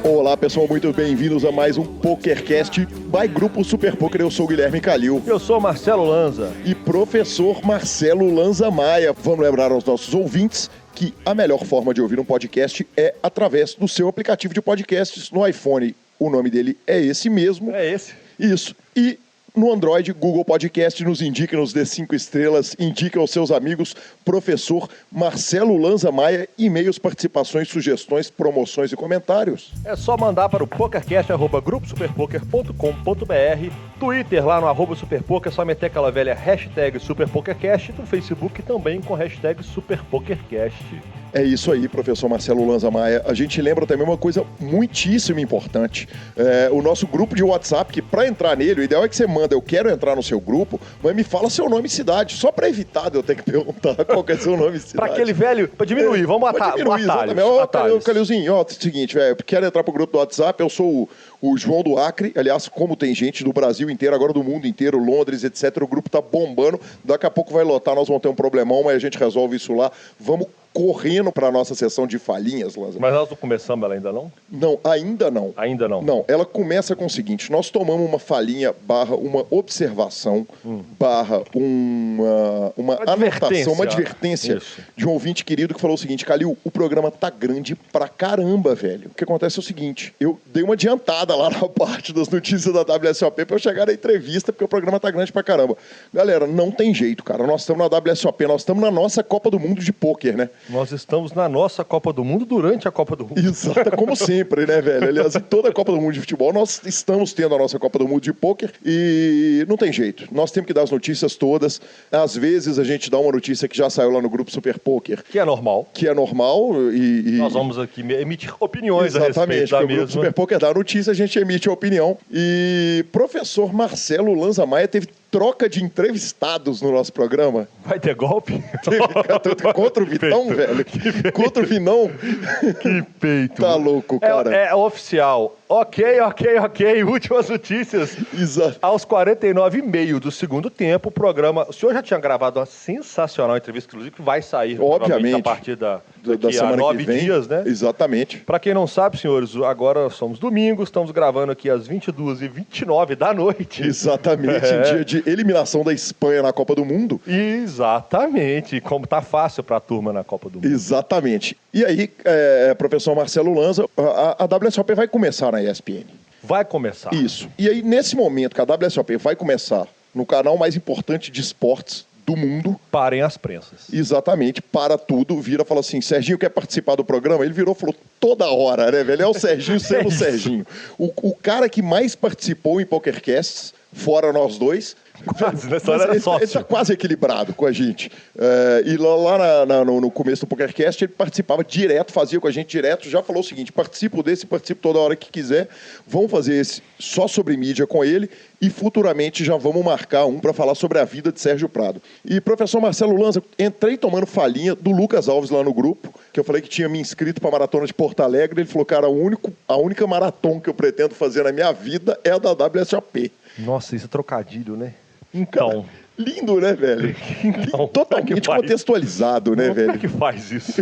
Olá pessoal, muito bem-vindos a mais um PokerCast by Grupo Super Poker. Eu sou o Guilherme Calil. Eu sou o Marcelo Lanza. E professor Marcelo Lanza Maia. Vamos lembrar aos nossos ouvintes que a melhor forma de ouvir um podcast é através do seu aplicativo de podcasts no iPhone. O nome dele é esse mesmo. É esse. Isso. E no Android, Google Podcast, nos indique, nos dê 5 estrelas, indique aos seus amigos, professor Marcelo Lanza Maia, e-mails, participações, sugestões, promoções e comentários. É só mandar para o pokercast@gruposuperpoker.com.br, Twitter lá no @superpoker, é só meter aquela velha hashtag SuperPokerCast, no Facebook também com hashtag SuperPokerCast. É isso aí, professor Marcelo Lanza Maia. A gente lembra também uma coisa muitíssimo importante. O nosso grupo de WhatsApp, que para entrar nele, o ideal é que você manda, eu quero entrar no seu grupo, mas me fala seu nome e cidade, só para evitar de eu ter que perguntar qual que é seu nome e cidade. Para aquele velho, para diminuir, vamos atalhos. Calilzinho, ó, é o seguinte, velho, quero entrar pro grupo do WhatsApp, eu sou o João do Acre, aliás, como tem gente do Brasil inteiro, agora do mundo inteiro, Londres, etc, o grupo tá bombando, daqui a pouco vai lotar, nós vamos ter um problemão, mas a gente resolve isso lá, vamos correndo para a nossa sessão de falhinhas, Lanza. Mas nós não começamos ela ainda não? Não, ainda não. Ainda não? Não, ela começa com o seguinte, nós tomamos uma falhinha barra uma observação barra uma anotação, uma advertência Isso. de um ouvinte querido que falou o seguinte: Calil, o programa tá grande pra caramba, velho. O que acontece é o seguinte, eu dei uma adiantada lá na parte das notícias da WSOP pra eu chegar na entrevista, porque o programa tá grande pra caramba. Galera, não tem jeito, cara. Nós estamos na WSOP, nós estamos na nossa Copa do Mundo de pôquer, né? Nós estamos na nossa Copa do Mundo durante a Copa do Mundo. Exato, como sempre, né, velho? Aliás, em toda a Copa do Mundo de futebol, nós estamos tendo a nossa Copa do Mundo de pôquer e não tem jeito. Nós temos que dar as notícias todas. Às vezes a gente dá uma notícia que já saiu lá no grupo Super Poker. Que é normal. Que é normal e nós vamos aqui emitir opiniões a respeito exatamente, da o mesma. grupo Super Poker dá a notícia, a gente emite a opinião. E professor Marcelo Lanza Maia teve troca de entrevistados no nosso programa. Vai ter golpe? Contra o Vitão, velho? Contra o Vinão? Que peito. Tá louco, cara. É oficial. Ok. Últimas notícias. Exato. Aos 49,5 do segundo tempo, o programa... O senhor já tinha gravado uma sensacional entrevista, inclusive, que vai sair, obviamente, a partir da semana a 9 que vem. dias, né? Exatamente. Para quem não sabe, senhores, agora somos domingos, estamos gravando aqui às 22h29 da noite. Exatamente, em dia de eliminação da Espanha na Copa do Mundo. Exatamente, como tá fácil para a turma na Copa do Mundo. Exatamente. E aí, professor Marcelo Lanza, a WSOP vai começar na ESPN. Vai começar. Isso. E aí, nesse momento que a WSOP vai começar no canal mais importante de esportes do mundo. Parem as prensas. Exatamente, para tudo, vira e fala assim, Serginho quer participar do programa? Ele virou e falou toda hora, né, velho? É o Serginho sendo o Serginho. O cara que mais participou em PokerCasts, fora nós dois... Quase, nessa hora era sócio. Ele tá quase equilibrado com a gente. E lá no começo do PokerCast, ele participava direto, fazia com a gente direto, já falou o seguinte, participo toda hora que quiser, vamos fazer esse só sobre mídia com ele e futuramente já vamos marcar um para falar sobre a vida de Sérgio Prado. E professor Marcelo Lanza, entrei tomando falinha do Lucas Alves lá no grupo, que eu falei que tinha me inscrito para a Maratona de Porto Alegre, ele falou, cara, a única maratona que eu pretendo fazer na minha vida é a da WSOP. Nossa, isso é trocadilho, né? Então. Cara, lindo, né, velho? Então, totalmente contextualizado, né, velho? Como é que faz isso?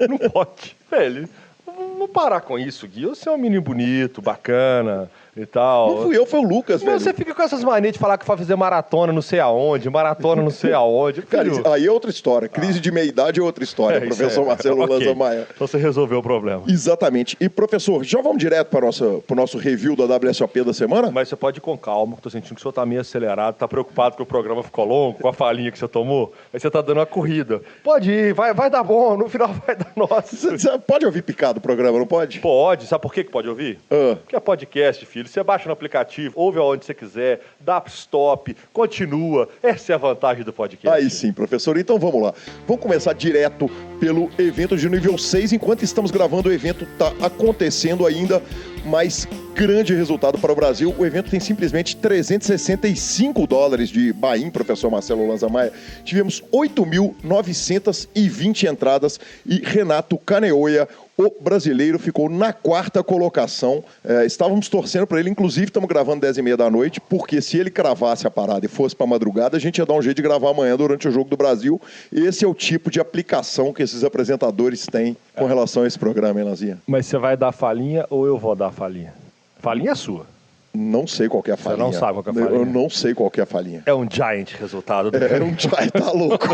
Não pode. Velho, vamos parar com isso, Gui. Você é um menino bonito, bacana e tal. Não fui eu, foi o Lucas, velho. Você fica com essas manias de falar que vai fazer maratona não sei aonde, maratona não sei aonde. Cara, aí é outra história. Crise de meia-idade é outra história, professor Marcelo Lanza Maia. Então você resolveu o problema. Exatamente. E, para já vamos direto para o nosso review da WSOP da semana? Mas você pode ir com calma, que tô sentindo que o senhor tá meio acelerado, tá preocupado que o programa ficou longo, com a falinha que você tomou, aí você tá dando uma corrida. Pode ir, vai dar bom, no final vai dar nossa. Você pode ouvir picado o programa, não pode? Pode. Sabe por que pode ouvir? Porque é podcast, filho. Você baixa no aplicativo, ouve aonde você quiser, dá stop, continua. Essa é a vantagem do podcast. Aí sim, professor. Então vamos lá. Vamos começar direto pelo evento de nível 6. Enquanto estamos gravando, o evento está acontecendo ainda mas grande resultado para o Brasil. O evento tem simplesmente $365 de buy-in, professor Marcelo Lanza Maia. Tivemos 8.920 entradas e Renato Kaneoya, o brasileiro, ficou na 4ª colocação. Estávamos torcendo para ele, inclusive estamos gravando 10h30 da noite, porque se ele cravasse a parada e fosse para madrugada, a gente ia dar um jeito de gravar amanhã durante o Jogo do Brasil. Esse é o tipo de aplicação que esses apresentadores têm com relação a esse programa, hein, Lanzinha? Mas você vai dar a falinha ou eu vou dar a falinha? Falinha é sua. Não sei qual que é a falinha. Você não sabe qual que é a falinha? Eu não sei qual que é a falinha. É um giant resultado. É um giant, tá louco.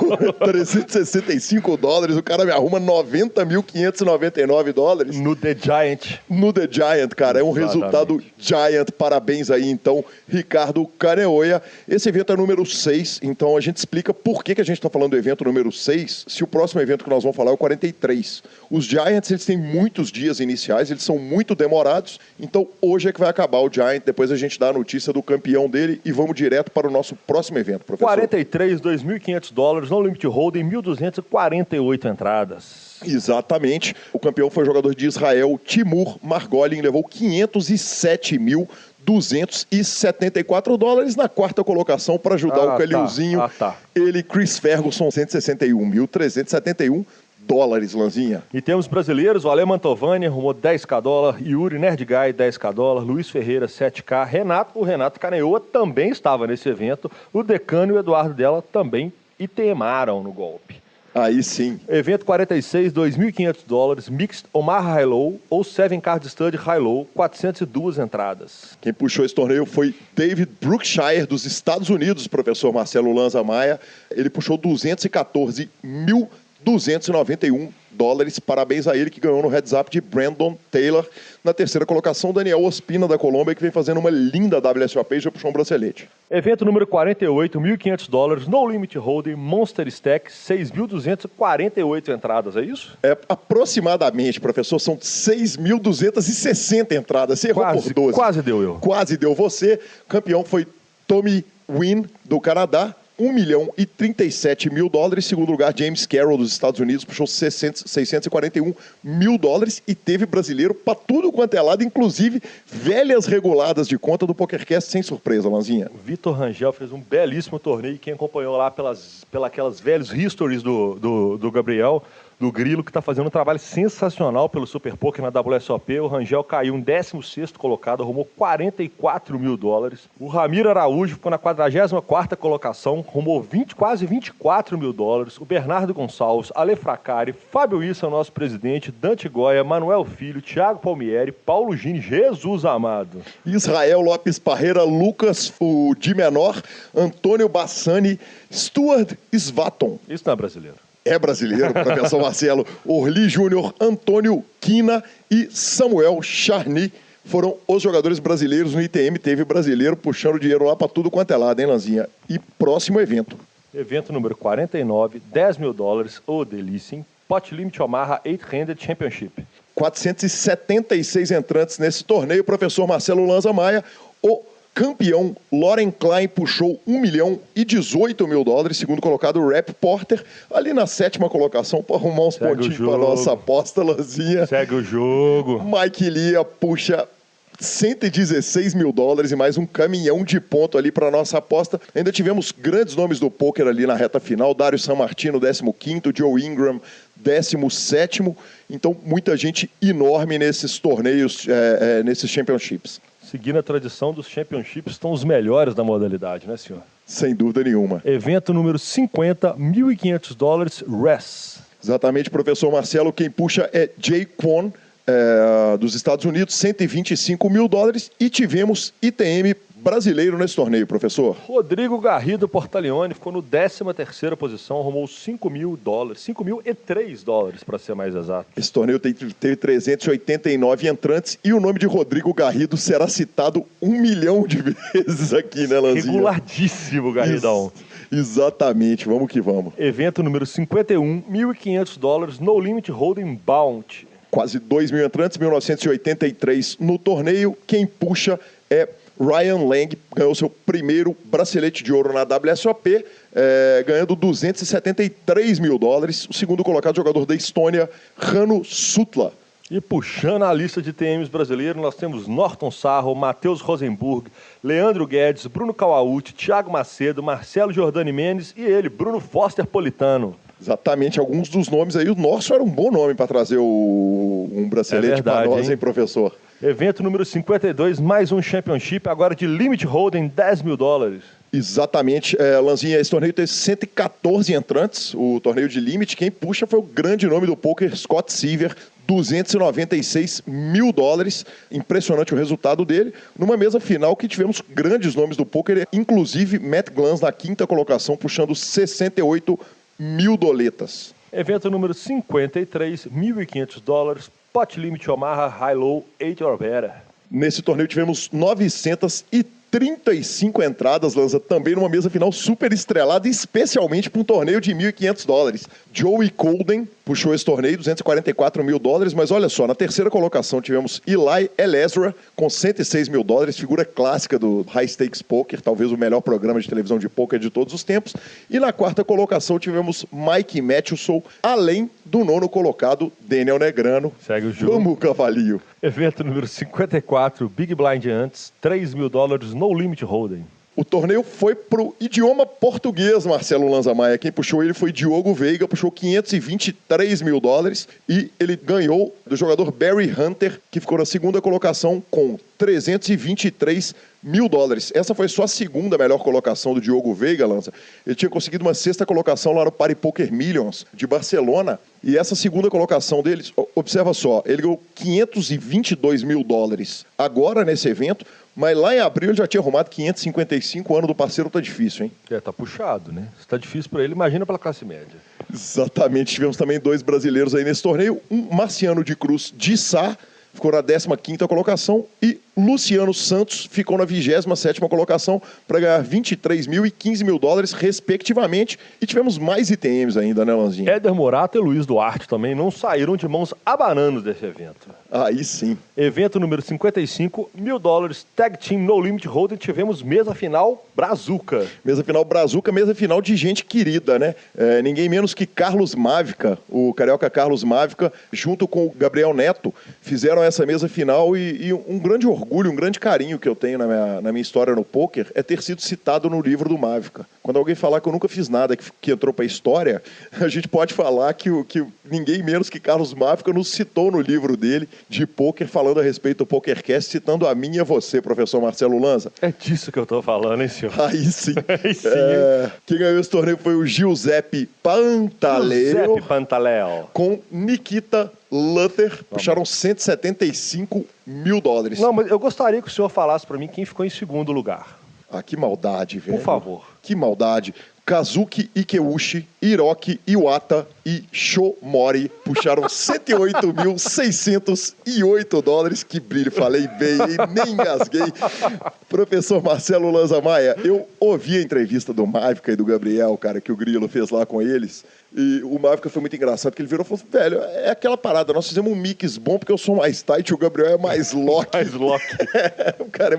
$365, o cara me arruma $90.599. No The Giant. No The Giant, cara. É um resultado giant. Parabéns aí, então, Ricardo Kaneoya. Esse evento é número 6, então a gente explica por que a gente está falando do evento número 6, se o próximo evento que nós vamos falar é o 43. Os Giants, eles têm muitos dias iniciais, eles são muito demorados, então hoje é que vai acabar o Giant. Depois a gente dá a notícia do campeão dele e vamos direto para o nosso próximo evento, professor. 43, $2.500, no limit holding, 1.248 entradas. Exatamente. O campeão foi o jogador de Israel, Timur Margolin, levou $507.274 na 4ª colocação para ajudar o Calilzinho. Ele, Chris Ferguson, $161.371. Lanzinha. E temos brasileiros, o Ale Mantovani arrumou $10K, Yuri Nerdguy $10K, Luiz Ferreira $7K, o Renato Kaneoya também estava nesse evento, o Decano e o Eduardo Della também itemaram no golpe. Aí sim. Evento 46, $2.500, Mixed Omar High-Low ou 7-Card Stud High-Low, 402 entradas. Quem puxou esse torneio foi David Brookshire, dos Estados Unidos, professor Marcelo Lanza Maia. Ele puxou $214.291. Parabéns a ele, que ganhou no heads up de Brandon Taylor. Na 3ª colocação, Daniel Ospina, da Colômbia, que vem fazendo uma linda WSOP e já puxou um bracelete. Evento número 48, $1.500, No Limit Holding, Monster Stack, 6.248 entradas, é isso? É, aproximadamente, professor, são 6.260 entradas. Você errou por 12. Quase deu eu. Quase deu você. Campeão foi Tommy Wynn, do Canadá. $1.037.000. Segundo lugar, James Carroll, dos Estados Unidos, puxou $641.000 e teve brasileiro para tudo quanto é lado, inclusive velhas reguladas de conta do PokerCast, sem surpresa, Lanzinha. Vitor Rangel fez um belíssimo torneio. Quem acompanhou lá pelas velhos histories do Gabriel, do Grilo, que está fazendo um trabalho sensacional pelo Super Poker na WSOP. O Rangel caiu em 16º colocado, arrumou $44.000. O Ramiro Araújo ficou na 44ª colocação, arrumou quase $24.000. O Bernardo Gonçalves, Ale Fracari, Fábio Issa, nosso presidente, Dante Goya, Manuel Filho, Thiago Palmieri, Paulo Gini, Jesus amado. Israel Lopes Parreira, Lucas, o de menor, Antônio Bassani, Stuart Svaton. Isso não é brasileiro. É brasileiro, professor Marcelo. Orli Júnior, Antônio Quina e Samuel Charny foram os jogadores brasileiros. No ITM teve brasileiro puxando dinheiro lá para tudo quanto é lado, hein, Lanzinha? E próximo evento. Evento número 49, $10.000, o delícia, hein? Pot Limit Omaha 8-Handed Championship. 476 entrantes nesse torneio. Professor Marcelo Lanza Maia, o campeão Loren Klein puxou $1.018.000. Segundo colocado, o Rap Porter, ali na 7ª colocação, para arrumar uns pontinhos para nossa aposta, Lanzinha. Segue o jogo. Mike Lia puxa $116.000 e mais um caminhão de ponto ali para nossa aposta. Ainda tivemos grandes nomes do poker ali na reta final. Dário Sammartino, 15º, Joe Ingram, 17º. Então, muita gente enorme nesses torneios, nesses championships. Seguindo a tradição dos championships, estão os melhores da modalidade, né, senhor? Sem dúvida nenhuma. Evento número 50, $1.500, RES. Exatamente, professor Marcelo. Quem puxa é Jay Kwon, dos Estados Unidos, $125.000. E tivemos ITM brasileiro nesse torneio, professor. Rodrigo Garrido Portalione ficou no 13ª posição, arrumou $5.000, $5.003 para ser mais exato. Esse torneio teve 389 entrantes e o nome de Rodrigo Garrido será citado 1 milhão de vezes aqui, né, Lanzinha? Reguladíssimo, Garridão. Exatamente, vamos que vamos. Evento número 51, $1.500, No Limit Holding Bounty. Quase 2.000 entrantes, 1983 no torneio. Quem puxa é Ryan Lang, ganhou seu primeiro bracelete de ouro na WSOP, ganhando $273.000. O segundo colocado, jogador da Estônia, Hannu Sutla. E puxando a lista de TMs brasileiros, nós temos Norton Sarro, Matheus Rosenburg, Leandro Guedes, Bruno Kawauchi, Thiago Macedo, Marcelo Giordani Mendes e ele, Bruno Foster Politano. Exatamente, alguns dos nomes aí. O nosso era um bom nome para trazer um bracelete para nós, hein, professor? Evento número 52, mais um Championship, agora de Limit Hold'em, $10 mil. Exatamente, Lanzinha, esse torneio teve 114 entrantes, o torneio de Limit. Quem puxa foi o grande nome do poker, Scott Seiver, $296 mil. Impressionante o resultado dele. Numa mesa final que tivemos grandes nomes do poker, inclusive Matt Glantz na quinta colocação, puxando 68 mil doletas. Evento número 53, $1.500, Pot Limit Omaha High Low 8 or better. Nesse torneio tivemos 935 entradas, Lanza, também numa mesa final super estrelada, especialmente para um torneio de $1.500. Joey Colden puxou esse torneio, $244 mil, mas olha só, na terceira colocação tivemos Eli Elezra com $106 mil, figura clássica do High Stakes Poker, talvez o melhor programa de televisão de poker de todos os tempos. E na quarta colocação tivemos Mike Matheson, além do nono colocado, Daniel Negrano. Segue o jogo. Vamos, cavalinho. Evento número 54, Big Blind antes, $3 mil, No Limit Hold'em. O torneio foi pro idioma português, Marcelo Lanza Maia. Quem puxou ele foi Diogo Veiga, puxou $523 mil e ele ganhou do jogador Barry Hunter, que ficou na segunda colocação com $323 mil. Essa foi só a segunda melhor colocação do Diogo Veiga, Lanza. Ele tinha conseguido uma sexta colocação lá no Party Poker Millions de Barcelona. E essa segunda colocação dele, observa só, ele ganhou $522 mil agora nesse evento, mas lá em abril ele já tinha arrumado 555, o ano do parceiro tá difícil, hein? Tá puxado, né? Se tá difícil para ele, imagina pela classe média. Exatamente, tivemos também dois brasileiros aí nesse torneio, um Marciano de Cruz de Sá, ficou na 15ª colocação, e Luciano Santos ficou na 27ª colocação para ganhar $23 mil e $15 mil, respectivamente. E tivemos mais ITMs ainda, né, Lanzinho? Éder Morato e Luiz Duarte também não saíram de mãos abanando desse evento. Aí sim. Evento número 55, $1.000, Tag Team No Limit Hold'em, tivemos mesa final Brazuca. Mesa final Brazuca, mesa final de gente querida, né? Ninguém menos que Carlos Mavica, o carioca Carlos Mavica, junto com o Gabriel Neto, fizeram essa mesa final e um grande orgulho, um grande carinho que eu tenho na minha história no poker é ter sido citado no livro do Mavica. Quando alguém falar que eu nunca fiz nada que entrou para a história, a gente pode falar que ninguém menos que Carlos Mavica nos citou no livro dele de poker, falando a respeito do PokerCast, citando a mim e a você, professor Marcelo Lanza. É disso que eu tô falando, hein, senhor? Aí sim. Aí sim. Quem ganhou esse torneio foi o Giuseppe Pantaleo. Com Nikita Luther, puxaram $175 mil. Não, mas eu gostaria que o senhor falasse para mim quem ficou em segundo lugar. Ah, que maldade, velho. Por favor. Que maldade. Kazuki Ikeuchi, Hiroki Iwata e Shomori puxaram $108.608. Que brilho, falei bem, hein? Nem engasguei. Professor Marcelo Lanza Maia, eu ouvi a entrevista do Mavica e do Gabriel, cara, que o Grilo fez lá com eles. E o Mavica foi muito engraçado, porque ele virou e falou: velho, é aquela parada, nós fizemos um mix bom porque eu sou mais tight e o Gabriel é mais lock. Mais lock. O cara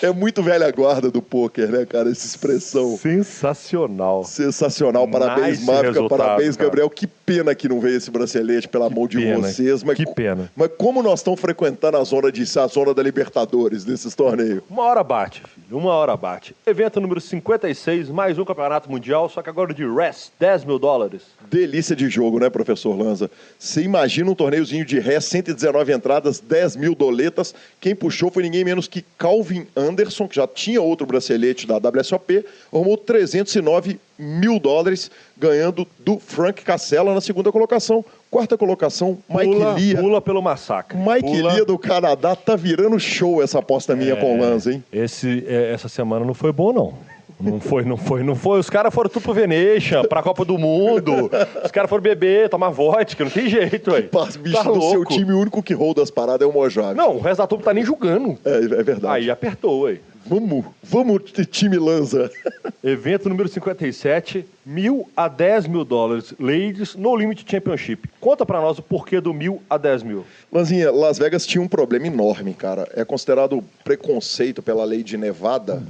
é muito velha guarda do poker, né, cara? Essa expressão. Sensacional. Sensacional. Parabéns, Nice Mavica. resultado, Parabéns, cara. Gabriel. Que pena que não veio esse bracelete pela mão de vocês. Mas, que pena. Mas como nós estamos frequentando a zona da Libertadores nesses torneios? Uma hora bate, filho. Uma hora bate. Evento número 56, mais um campeonato mundial, só que agora de RES, $10 mil. Delícia de jogo, né, professor Lanza? Você imagina um torneiozinho de ré, 119 entradas, $10 mil. Quem puxou foi ninguém menos que Calvin Anderson, que já tinha outro bracelete da WSOP, arrumou $309 mil, ganhando do Frank Casella na segunda colocação. Quarta colocação, Mike Lia. Pula pelo massacre. Mike Lia do Canadá, tá virando show essa aposta minha com o Lanza, hein? Essa semana não foi bom, não. Não foi. Os caras foram tudo pro Venetian, pra Copa do Mundo. Os caras foram beber, tomar vodka, não tem jeito, velho. Bicho, Tá do seu louco. time, o único que roda as paradas é o Mojave. Não, o resto da turma tá nem julgando. É verdade. Aí apertou, ué. Vamos, time Lanza. Evento número 57, $1.000 a $10 mil. Ladies No Limit Championship. Conta pra nós o porquê do $1.000 a $10 mil. Lanzinha, Las Vegas tinha um problema enorme, cara. É considerado preconceito pela lei de Nevada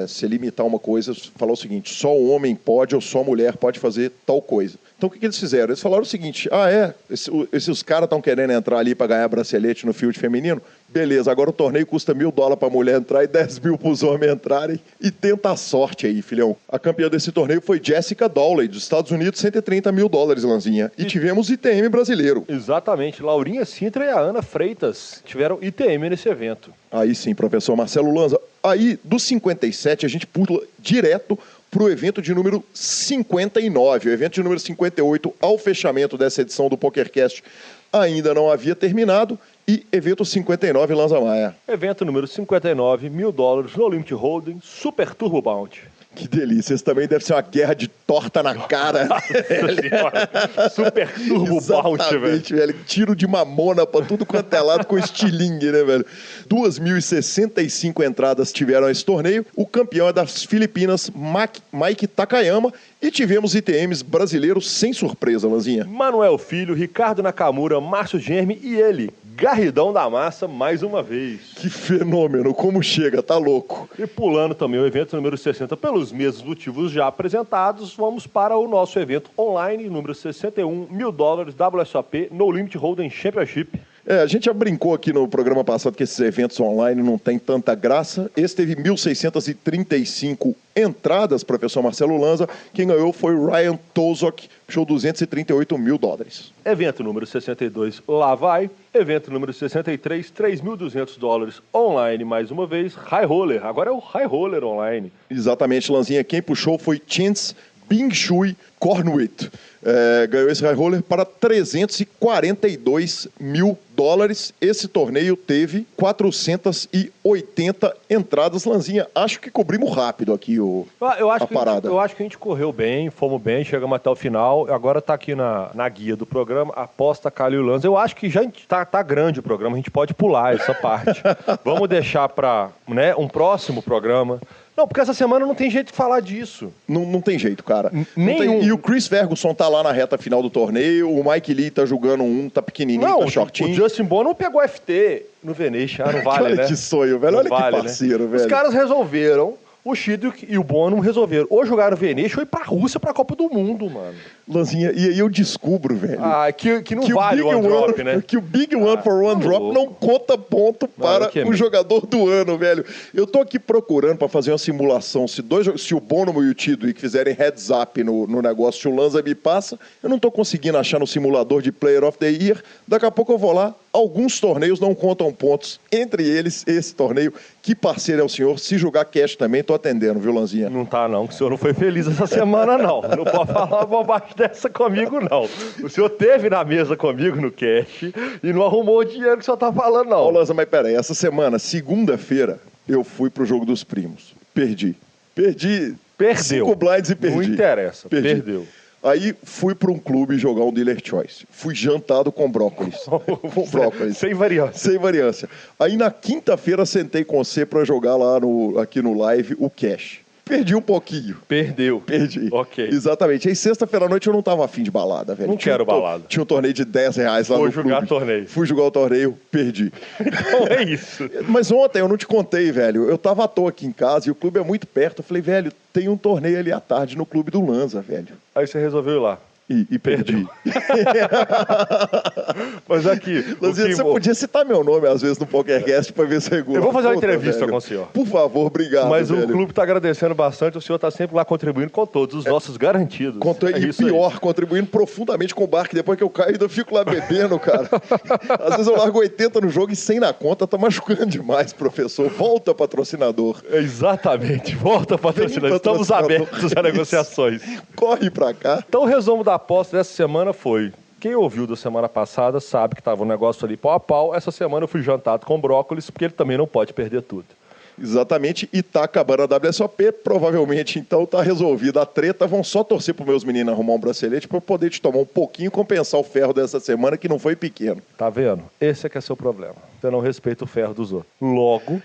se limitar uma coisa, falar o seguinte, só o homem pode ou só a mulher pode fazer tal coisa. Então o que eles fizeram? Eles falaram o seguinte, esses caras estão querendo entrar ali para ganhar bracelete no field feminino, beleza, agora o torneio custa $1.000 para a mulher entrar e 10 mil para os homens entrarem e tenta a sorte aí, filhão. A campeã desse torneio foi Jessica Dowley, dos Estados Unidos, $130 mil, Lanzinha. E tivemos ITM brasileiro. Exatamente, Laurinha Sintra e a Ana Freitas tiveram ITM nesse evento. Aí sim, professor Marcelo Lanza. Aí, dos 57, a gente pula direto para o evento de número 59. O evento de número 58, ao fechamento dessa edição do PokerCast, ainda não havia terminado. E evento 59, Lanza Maia. Evento número 59, $1.000, No Limit Hold'em, Super Turbo Bounty. Que delícia, isso também deve ser uma guerra de torta na cara. Super Turbo Bounty, velho. Tiro de mamona pra tudo quanto é lado com estilingue, né, velho? 2.065 entradas tiveram esse torneio. O campeão é das Filipinas, Mike Takayama. E tivemos ITMs brasileiros sem surpresa, Lanzinha. Manuel Filho, Ricardo Nakamura, Márcio Germe e ele, Garridão da Massa, mais uma vez. Que fenômeno, como chega, tá louco. E pulando também o evento número 60, pelos mesmos motivos já apresentados, vamos para o nosso evento online, número 61, $1.000, WSOP, No Limit Hold'em Championship. A gente já brincou aqui no programa passado que esses eventos online não tem tanta graça. Esse teve 1.635 entradas, professor Marcelo Lanza. Quem ganhou foi o Ryan Tozok, puxou $238 mil. Evento número 62, lá vai. Evento número 63, $3.200 online, mais uma vez. High Roller, agora é o High Roller online. Exatamente, Lanzinha. Quem puxou foi Chance Bingshui Cornwit. Ganhou esse high roller para $342 mil. Esse torneio teve 480 entradas, Lanzinha. Acho que cobrimos rápido aqui a parada. Eu acho que a gente correu bem, fomos bem, chegamos até o final. Agora está aqui na guia do programa, aposta Calil Lanza. Eu acho que já tá grande o programa, a gente pode pular essa parte. Vamos deixar para um próximo programa. Não, porque essa semana não tem jeito de falar disso. Não tem jeito, cara. Nenhum. E o Chris Ferguson tá lá na reta final do torneio, o Mike Lee tá jogando tá pequenininho, tá shortinho. O Justin Bono pegou FT no Venetian, não vale, olha né? Que sonho, velho. Olha vale, que parceiro, velho. Os caras resolveram, o Chidwick e o Bono resolveram ou jogar no Venetian ou ir pra Rússia pra Copa do Mundo, mano. Lanzinha, e aí eu descubro, velho. Que não vale o One Drop, né? Que o Big One for One Drop não conta ponto para o jogador do ano, velho. Eu tô aqui procurando para fazer uma simulação. Se o Bono e o Chidwick fizerem heads up no negócio, se o Lanza me passa, eu não tô conseguindo achar no simulador de Player of the Year. Daqui a pouco eu vou lá. Alguns torneios não contam pontos. Entre eles, esse torneio. Que parceiro é o senhor? Se jogar cash também, tô atendendo, viu, Lanzinha? Não tá, não. Que o senhor não foi feliz essa semana, não. Não pode falar uma bobagem dessa comigo, não. O senhor teve na mesa comigo no cash e não arrumou o dinheiro que o senhor tá falando, não. Ô, Lanza, mas peraí. Essa semana, segunda-feira, eu fui pro jogo dos primos. Perdeu. 5 blinds e perdi. Não interessa. Perdeu. Aí fui para um clube jogar um Dealer Choice. Fui jantado com brócolis. Sem variância. Aí na quinta-feira sentei com você para jogar lá aqui no live o cash. Perdi um pouquinho. Perdi. Ok. Exatamente. Aí sexta-feira à noite eu não tava afim de balada, velho. Não quero balada. Tinha um torneio de R$10 lá no clube. Fui jogar o torneio, perdi. Então é isso. Mas ontem eu não te contei, velho. Eu tava à toa aqui em casa e o clube é muito perto. Eu falei, velho, tem um torneio ali à tarde no clube do Lanza, velho. Aí você resolveu ir lá. E perdi. Mas aqui... Lanzinha, você podia citar meu nome às vezes no PokerCast para ver se regula. Eu vou fazer uma entrevista com o senhor. Por favor, obrigado. Mas velho. O clube está agradecendo bastante, o senhor está sempre lá contribuindo com todos os nossos garantidos. Contribuindo profundamente com o bar, que depois que eu caio eu fico lá bebendo, cara. Às vezes eu largo 80 no jogo e 100 na conta, tá machucando demais, professor. Volta, patrocinador. Exatamente, volta, patrocinador. Estamos abertos a negociações. Corre pra cá. Então o resumo da aposta dessa semana foi: quem ouviu da semana passada sabe que estava um negócio ali pau a pau. Essa semana eu fui jantado com brócolis, porque ele também não pode perder tudo. Exatamente, e tá acabando a WSOP, provavelmente então tá resolvida a treta. Vão só torcer pros meus meninos arrumar um bracelete para eu poder te tomar um pouquinho e compensar o ferro dessa semana, que não foi pequeno. Tá vendo? Esse é que é seu problema. Você não respeita o ferro dos outros. Logo,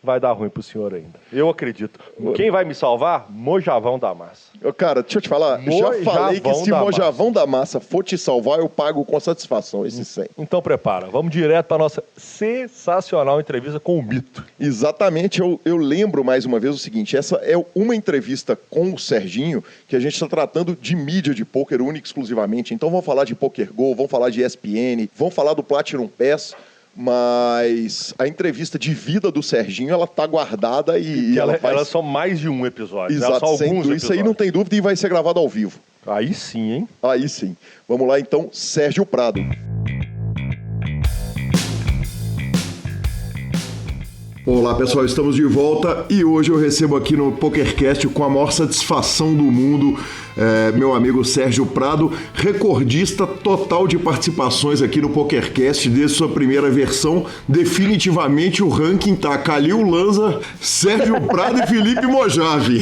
vai dar ruim pro senhor ainda. Eu acredito. Quem vai me salvar? Mojavão da Massa. Cara, deixa eu te falar. Já falei que se Mojavão da Massa for te salvar, eu pago com satisfação esse 100. Então prepara. Vamos direto para nossa sensacional entrevista com o Mito. Exatamente. Eu lembro mais uma vez o seguinte. Essa é uma entrevista com o Serginho que a gente está tratando de mídia de pôquer única e exclusivamente. Então vamos falar de PokerGo, vamos falar de ESPN, vamos falar do Platinum Pass. Mas a entrevista de vida do Serginho, ela tá guardada e ela são mais de um episódio. Exato, são sem alguns dúvida. Isso aí não tem dúvida e vai ser gravado ao vivo. Aí sim, hein? Aí sim. Vamos lá, então, Sérgio Prado. Olá, pessoal, estamos de volta e hoje eu recebo aqui no PokerCast com a maior satisfação do mundo meu amigo Sérgio Prado, recordista total de participações aqui no PokerCast desde sua primeira versão. Definitivamente o ranking tá Kalil Lanza, Sérgio Prado e Felipe Mojave.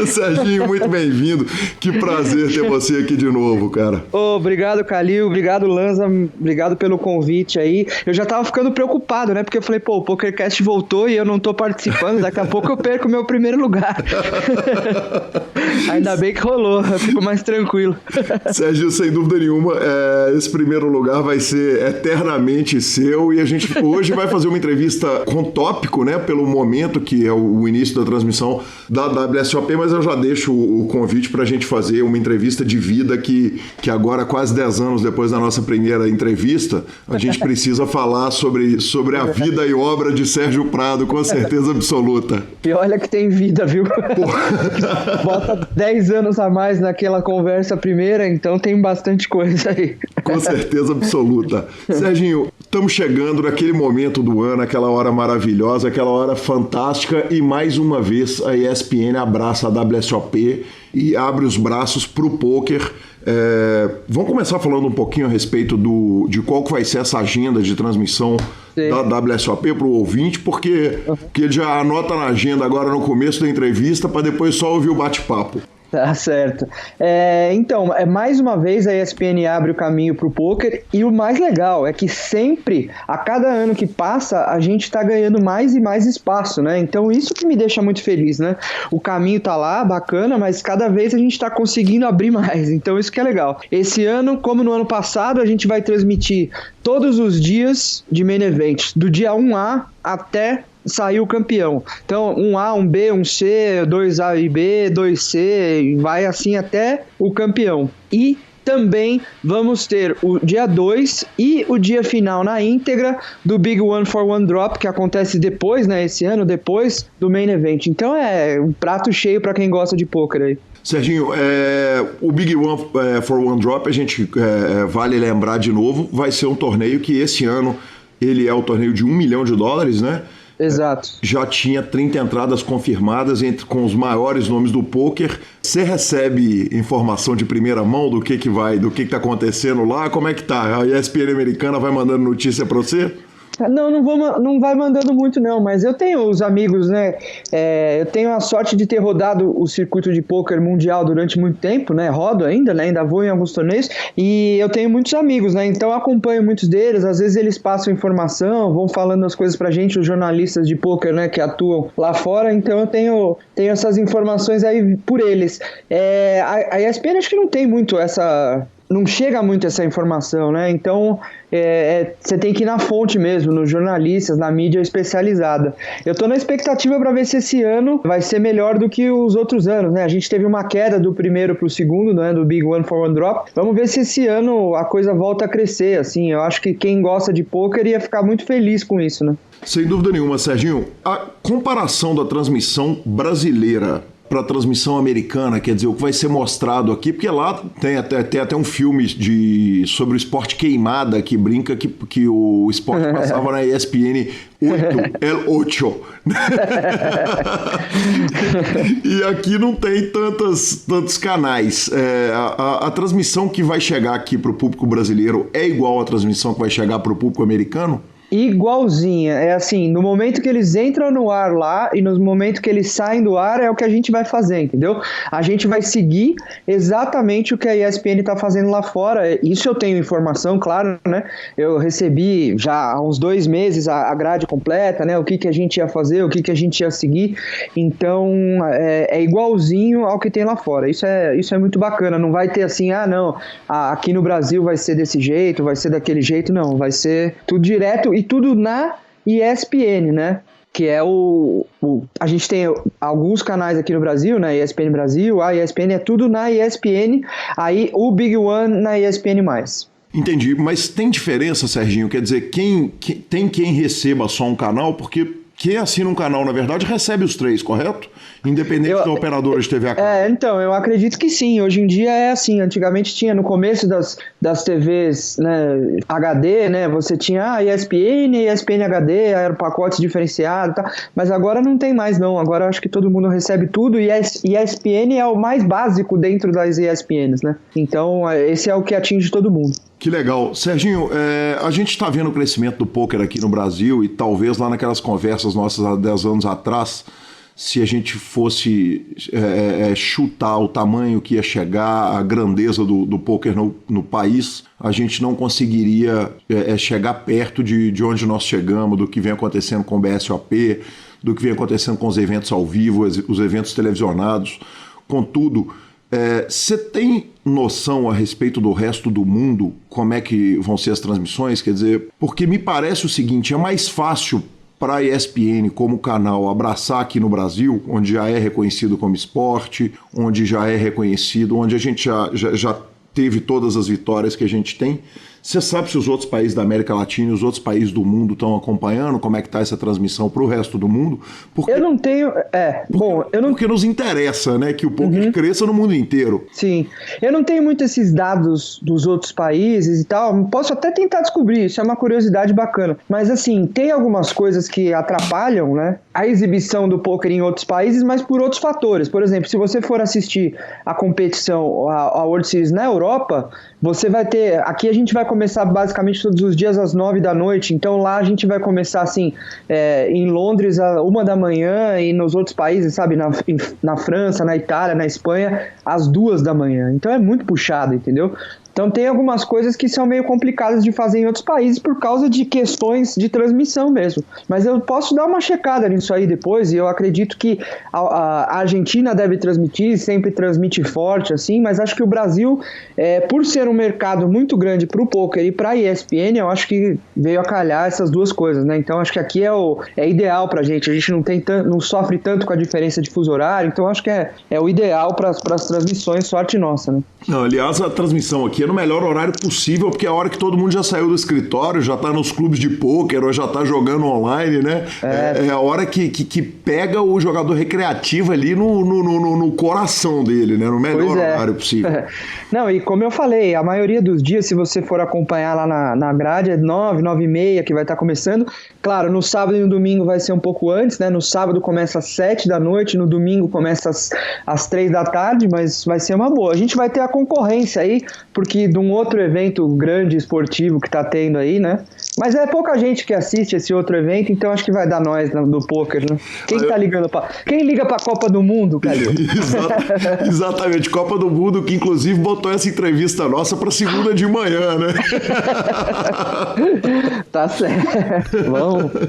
Serginho, muito bem-vindo. Que prazer ter você aqui de novo, cara. Obrigado, Kalil. Obrigado, Lanza. Obrigado pelo convite aí. Eu já tava ficando preocupado, né? Porque eu falei, o PokerCast voltou e eu não tô participando. Daqui a pouco eu perco o meu primeiro lugar. Ainda bem que rolou. Eu fico mais tranquilo. Sérgio, sem dúvida nenhuma, esse primeiro lugar vai ser eternamente seu e a gente hoje vai fazer uma entrevista com tópico, né, pelo momento que é o início da transmissão da WSOP, mas eu já deixo o convite para a gente fazer uma entrevista de vida que agora, quase 10 anos depois da nossa primeira entrevista, a gente precisa falar sobre a vida e obra de Sérgio Prado, com certeza absoluta. E olha que tem vida, viu? Bota 10 anos a mais naquela conversa primeira, então tem bastante coisa aí. Com certeza absoluta. Serginho, estamos chegando naquele momento do ano, aquela hora maravilhosa, aquela hora fantástica e mais uma vez a ESPN abraça a WSOP e abre os braços para o pôquer. Vamos começar falando um pouquinho a respeito de qual que vai ser essa agenda de transmissão da WSOP para o ouvinte, porque ele já anota na agenda agora no começo da entrevista para depois só ouvir o bate-papo. Tá certo. Então, mais uma vez a ESPN abre o caminho para o pôquer e o mais legal é que sempre, a cada ano que passa, a gente está ganhando mais e mais espaço, né? Então isso que me deixa muito feliz, né? O caminho tá lá, bacana, mas cada vez a gente está conseguindo abrir mais, então isso que é legal. Esse ano, como no ano passado, a gente vai transmitir todos os dias de main event, do dia 1A até saiu o campeão. Então, 1A, 1B, 1C, 2A e B, 2C, vai assim até o campeão. E também vamos ter o dia 2 e o dia final na íntegra do Big One for One Drop, que acontece depois, né, esse ano, depois do Main Event. Então é um prato cheio para quem gosta de pôquer aí. Serginho, o Big One for One Drop, a gente vale lembrar de novo, vai ser um torneio que esse ano ele é o torneio de $1 milhão, né? Exato. Já tinha 30 entradas confirmadas com os maiores nomes do pôquer. Você recebe informação de primeira mão do que tá acontecendo lá? Como é que tá? A ESPN americana vai mandando notícia para você? Não vai mandando muito não, mas eu tenho os amigos, né, eu tenho a sorte de ter rodado o circuito de pôquer mundial durante muito tempo, né, rodo ainda, né, ainda vou em alguns torneios, e eu tenho muitos amigos, né, então eu acompanho muitos deles, às vezes eles passam informação, vão falando as coisas pra gente, os jornalistas de pôquer, né, que atuam lá fora, então eu tenho essas informações aí por eles. A ESPN acho que não tem muito não chega muito essa informação, né? Então, você tem que ir na fonte mesmo, nos jornalistas, na mídia especializada. Eu tô na expectativa para ver se esse ano vai ser melhor do que os outros anos, né? A gente teve uma queda do primeiro pro segundo, né? Do Big One for One Drop. Vamos ver se esse ano a coisa volta a crescer, assim. Eu acho que quem gosta de pôquer ia ficar muito feliz com isso, né? Sem dúvida nenhuma, Serginho. A comparação da transmissão brasileira para a transmissão americana, quer dizer, o que vai ser mostrado aqui, porque lá tem até um filme sobre o esporte queimada, que brinca que o esporte passava na ESPN 8, El 8. E aqui não tem tantos canais. A transmissão que vai chegar aqui para o público brasileiro é igual à transmissão que vai chegar para o público americano? Igualzinha, é assim, no momento que eles entram no ar lá e no momento que eles saem do ar é o que a gente vai fazer, entendeu? A gente vai seguir exatamente o que a ESPN tá fazendo lá fora, isso eu tenho informação, claro, né? Eu recebi já há uns 2 meses a grade completa, né? O que a gente ia fazer, o que a gente ia seguir, então é igualzinho ao que tem lá fora, isso é muito bacana, não vai ter assim, aqui no Brasil vai ser desse jeito, vai ser daquele jeito, não, vai ser tudo direto e tudo na ESPN, né? Que é a gente tem alguns canais aqui no Brasil, né? ESPN Brasil, a ESPN é tudo na ESPN, aí o Big One na ESPN+. Entendi, mas tem diferença, Serginho? Quer dizer, tem quem receba só um canal, porque quem assina um canal, na verdade, recebe os 3, correto? Independente da operadora de TV a cabo. Então, eu acredito que sim. Hoje em dia é assim. Antigamente tinha, no começo das TVs, né, HD, né, você tinha a ESPN HD, era o pacote diferenciado e tal, mas agora não tem mais, não. Agora eu acho que todo mundo recebe tudo e a ESPN é o mais básico dentro das ESPNs, né? Então, esse é o que atinge todo mundo. Que legal. Serginho, a gente está vendo o crescimento do pôquer aqui no Brasil e talvez lá naquelas conversas nossas há 10 anos atrás, se a gente fosse chutar o tamanho que ia chegar, a grandeza do pôquer no país, a gente não conseguiria chegar perto de onde nós chegamos, do que vem acontecendo com o BSOP, do que vem acontecendo com os eventos ao vivo, os eventos televisionados. Contudo, você tem noção a respeito do resto do mundo, como é que vão ser as transmissões? Quer dizer, porque me parece o seguinte, é mais fácil para a ESPN como canal abraçar aqui no Brasil, onde já é reconhecido como esporte, onde já é reconhecido, onde a gente já teve todas as vitórias que a gente tem. Você sabe se os outros países da América Latina e os outros países do mundo estão acompanhando? Como é que está essa transmissão para o resto do mundo? Porque, eu não tenho... Porque nos interessa, né, que o pôquer cresça no mundo inteiro. Sim. Eu não tenho muito esses dados dos outros países e tal. Posso até tentar descobrir, isso é uma curiosidade bacana. Mas, assim, tem algumas coisas que atrapalham, né, a exibição do pôquer em outros países, mas por outros fatores. Por exemplo, se você for assistir a competição, a World Series na Europa, você vai ter... Aqui a gente vai começar basicamente todos os dias às 9 da noite, então lá a gente vai começar assim, em Londres às 1 da manhã e nos outros países, sabe, na França, na Itália, na Espanha, às 2 da manhã. Então é muito puxado, entendeu? Então tem algumas coisas que são meio complicadas de fazer em outros países por causa de questões de transmissão mesmo. Mas eu posso dar uma checada nisso aí depois, e eu acredito que a Argentina deve transmitir, sempre transmite forte, assim, mas acho que o Brasil, por ser um mercado muito grande para o pôquer e para a ESPN, eu acho que veio a calhar essas duas coisas, né? Então acho que aqui é ideal pra gente, a gente não sofre tanto com a diferença de fuso horário, então acho que é o ideal para as transmissões, sorte nossa, né? Não, aliás, a transmissão aqui é no melhor horário possível, porque é a hora que todo mundo já saiu do escritório, já tá nos clubes de pôquer ou já tá jogando online, né? É a hora que pega o jogador recreativo ali no coração dele, né? No melhor horário possível. Não, e como eu falei, a maioria dos dias, se você for acompanhar lá na grade, é 9, 9h30 que vai estar começando. Claro, no sábado e no domingo vai ser um pouco antes, né? No sábado começa às 7 da noite, no domingo começa às 3 da tarde, mas vai ser uma boa. A gente vai ter a concorrência aí, porque de um outro evento grande esportivo que tá tendo aí, né? Mas é pouca gente que assiste esse outro evento, então acho que vai dar nós do pôquer, né? Quem liga pra Copa do Mundo, cara? Exatamente, Copa do Mundo, que inclusive botou essa entrevista nossa pra segunda de manhã, né? Tá certo.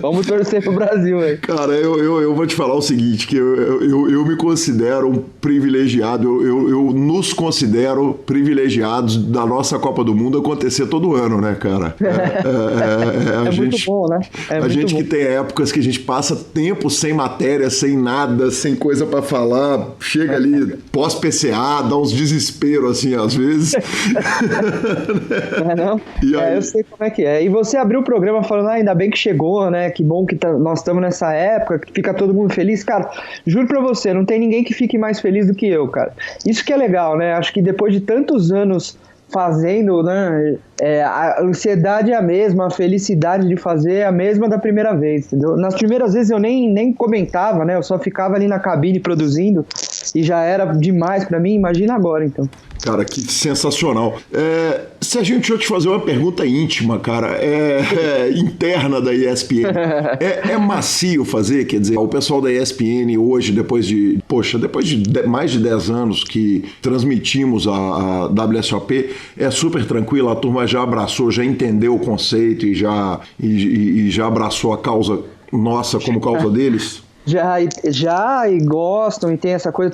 Vamos torcer pro Brasil aí. Cara, eu vou te falar o seguinte, que eu me considero um privilegiado, eu nos considero privilegiados da nossa Copa do Mundo acontecer todo ano, né, cara? É muito bom, né? A gente que tem épocas que a gente passa tempo sem matéria, sem nada, sem coisa pra falar, chega ali pós-PCA, dá uns desesperos assim às vezes. Não? Eu sei como é que é. E você abriu o programa falando, ainda bem que chegou, né? Que bom que nós estamos nessa época, que fica todo mundo feliz. Cara, juro pra você, não tem ninguém que fique mais feliz do que eu, cara. Isso que é legal, né? Acho que depois de tantos anos fazendo, né, a ansiedade é a mesma, a felicidade de fazer é a mesma da primeira vez, entendeu? Nas primeiras vezes eu nem comentava, né, eu só ficava ali na cabine produzindo e já era demais pra mim, imagina agora, então. Cara, que sensacional. Serginho, deixa eu te fazer uma pergunta íntima, cara, interna da ESPN. É macio fazer, quer dizer, o pessoal da ESPN hoje, depois de mais de 10 anos que transmitimos a WSOP, é super tranquilo, a turma já abraçou, já entendeu o conceito e já abraçou a causa nossa como causa deles? Já e gostam, e tem essa coisa,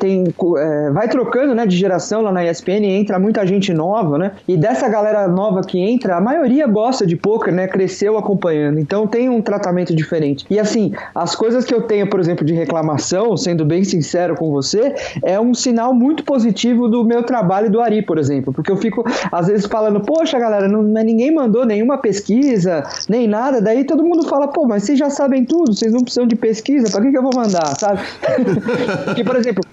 vai trocando, né, de geração lá na ESPN, entra muita gente nova, né, e dessa galera nova que entra, a maioria gosta de poker, né, cresceu acompanhando, então tem um tratamento diferente. E assim, as coisas que eu tenho, por exemplo, de reclamação, sendo bem sincero com você, é um sinal muito positivo do meu trabalho e do Ari, por exemplo, porque eu fico, às vezes, falando, poxa, galera, ninguém mandou nenhuma pesquisa, nem nada, daí todo mundo fala, pô, mas vocês já sabem tudo, vocês não precisam de pesquisa, pra que eu vou mandar, sabe? Porque, por exemplo,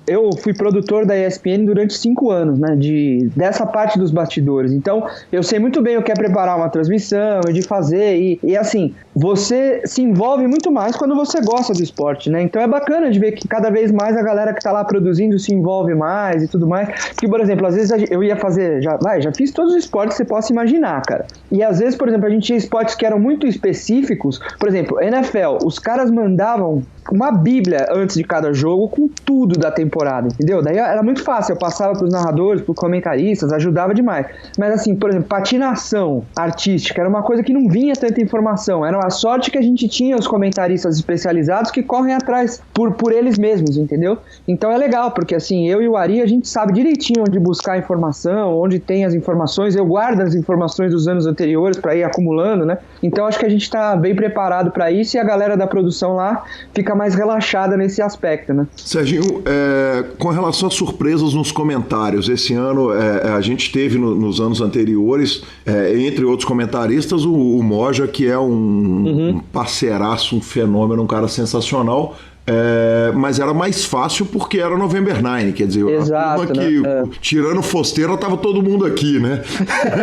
eu fui produtor da ESPN durante 5 anos, né, dessa parte dos bastidores, então eu sei muito bem o que é preparar uma transmissão e de fazer, e assim, você se envolve muito mais quando você gosta do esporte, né, então é bacana de ver que cada vez mais a galera que tá lá produzindo se envolve mais e tudo mais, porque, por exemplo, às vezes eu ia fazer, já fiz todos os esportes que você possa imaginar, cara, e às vezes, por exemplo, a gente tinha esportes que eram muito específicos, por exemplo, NFL, os caras mandavam uma bíblia antes de cada jogo com tudo da temporada, entendeu? Daí era muito fácil, eu passava pros narradores, pros comentaristas, ajudava demais. Mas assim, por exemplo, patinação artística era uma coisa que não vinha tanta informação, era a sorte que a gente tinha os comentaristas especializados que correm atrás por eles mesmos, entendeu? Então é legal, porque assim, eu e o Ari, a gente sabe direitinho onde buscar informação, onde tem as informações, eu guardo as informações dos anos anteriores para ir acumulando, né? Então acho que a gente tá bem preparado para isso e a galera da produção lá fica mais relaxada nesse aspecto, né? Serginho, com relação a surpresas nos comentários, esse ano a gente teve nos anos anteriores, entre outros comentaristas, o Moja, que é um parceiraço, um fenômeno, um cara sensacional. Mas era mais fácil porque era November 9, quer dizer, exato, a turma que, tirando Fosteira, tava todo mundo aqui, né?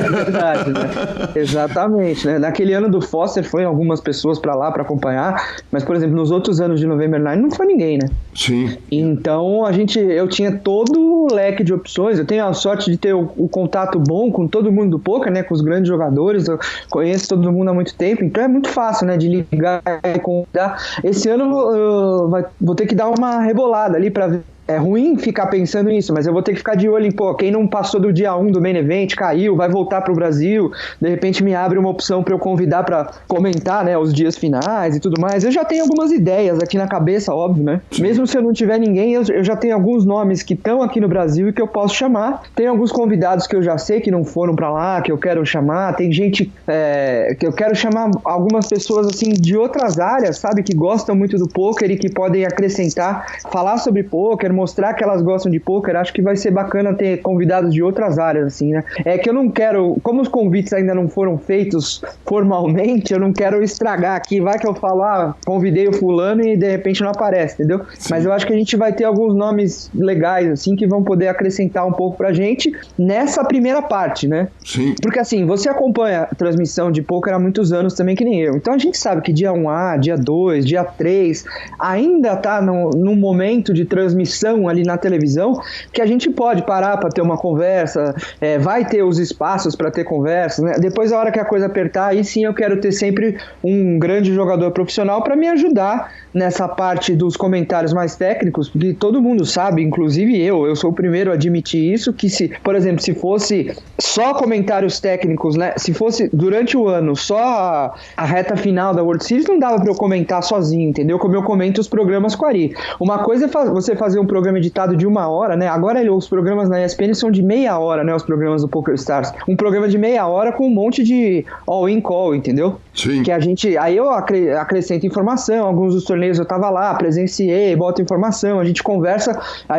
Verdade, né? Exatamente, né? Naquele ano do Foster foi algumas pessoas pra lá pra acompanhar, mas, por exemplo, nos outros anos de November 9 não foi ninguém, né? Sim. Então, eu tinha todo o leque de opções, eu tenho a sorte de ter o contato bom com todo mundo do poker, né? Com os grandes jogadores, eu conheço todo mundo há muito tempo, então é muito fácil, né? De ligar e convidar. Esse ano vou ter que dar uma rebolada ali pra ver. É ruim ficar pensando nisso, mas eu vou ter que ficar de olho em, quem não passou do dia 1 do Main Event, caiu, vai voltar pro Brasil, de repente me abre uma opção para eu convidar para comentar, né, os dias finais e tudo mais. Eu já tenho algumas ideias aqui na cabeça, óbvio, né? Mesmo se eu não tiver ninguém, eu já tenho alguns nomes que estão aqui no Brasil e que eu posso chamar. Tem alguns convidados que eu já sei que não foram para lá, que eu quero chamar. Tem gente que eu quero chamar, algumas pessoas assim de outras áreas, sabe, que gostam muito do poker e que podem acrescentar, falar sobre poker, mostrar que elas gostam de poker. Acho que vai ser bacana ter convidados de outras áreas, assim, né? É que eu não quero, como os convites ainda não foram feitos formalmente, eu não quero estragar aqui, vai que eu falo, convidei o fulano e de repente não aparece, entendeu? Sim. Mas eu acho que a gente vai ter alguns nomes legais, assim, que vão poder acrescentar um pouco pra gente nessa primeira parte, né? Sim. Porque assim, você acompanha a transmissão de poker há muitos anos também, que nem eu, então a gente sabe que dia 1A, dia 2, dia 3, ainda tá num momento de transmissão ali na televisão, que a gente pode parar para ter uma conversa, vai ter os espaços para ter conversas, né? Depois, a hora que a coisa apertar, aí sim eu quero ter sempre um grande jogador profissional para me ajudar nessa parte dos comentários mais técnicos, porque todo mundo sabe, inclusive eu sou o primeiro a admitir isso, que por exemplo, se fosse só comentários técnicos, né? Se fosse durante o ano só a reta final da World Series, não dava para eu comentar sozinho, entendeu? Como eu comento os programas com a Ari. Uma coisa é você fazer um programa editado de 1 hora, né? Agora os programas na ESPN são de meia hora, né? Os programas do PokerStars. Um programa de meia hora com um monte de all-in call, entendeu? Sim. Que aí eu acrescento informação, alguns dos torneios eu tava lá, presenciei, boto informação, a gente conversa,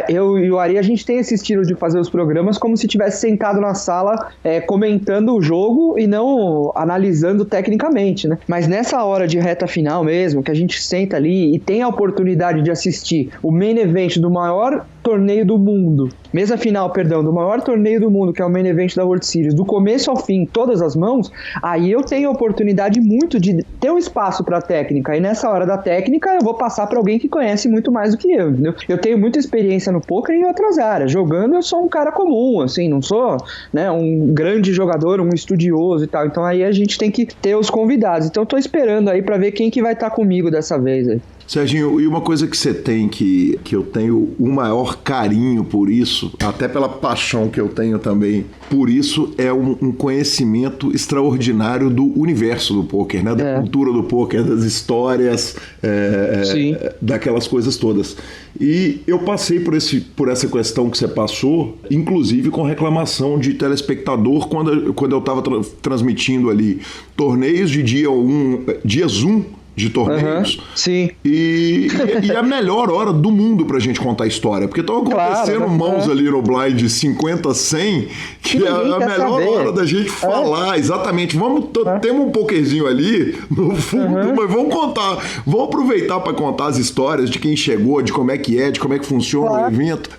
eu e o Ari, a gente tem esse estilo de fazer os programas como se tivesse sentado na sala comentando o jogo e não analisando tecnicamente, né? Mas nessa hora de reta final mesmo, que a gente senta ali e tem a oportunidade de assistir o main event do maior torneio do mundo, mesa final, perdão, do maior torneio do mundo, que é o Main Event da World Series, do começo ao fim, todas as mãos, aí eu tenho a oportunidade muito de ter um espaço para técnica, e nessa hora da técnica eu vou passar para alguém que conhece muito mais do que eu, entendeu? Eu tenho muita experiência no poker e em outras áreas, jogando eu sou um cara comum, assim, não sou, né, um grande jogador, um estudioso e tal, então aí a gente tem que ter os convidados, então eu tô esperando aí para ver quem que vai estar comigo dessa vez aí. Serginho, e uma coisa que você tem que eu tenho o maior carinho por isso, até pela paixão que eu tenho também por isso, é um conhecimento extraordinário do universo do pôquer, né? Da cultura do pôquer, das histórias, daquelas coisas todas. E eu passei por essa questão que você passou, inclusive com reclamação de telespectador quando eu estava transmitindo ali torneios de dias 1 de torneios. Sim. E a melhor hora do mundo pra gente contar a história. Porque estão acontecendo mãos ali no blind 50-100, que é a melhor hora da gente falar. Exatamente. Temos um pokerzinho ali no fundo, mas vamos aproveitar para contar as histórias de quem chegou, de como é que funciona o evento.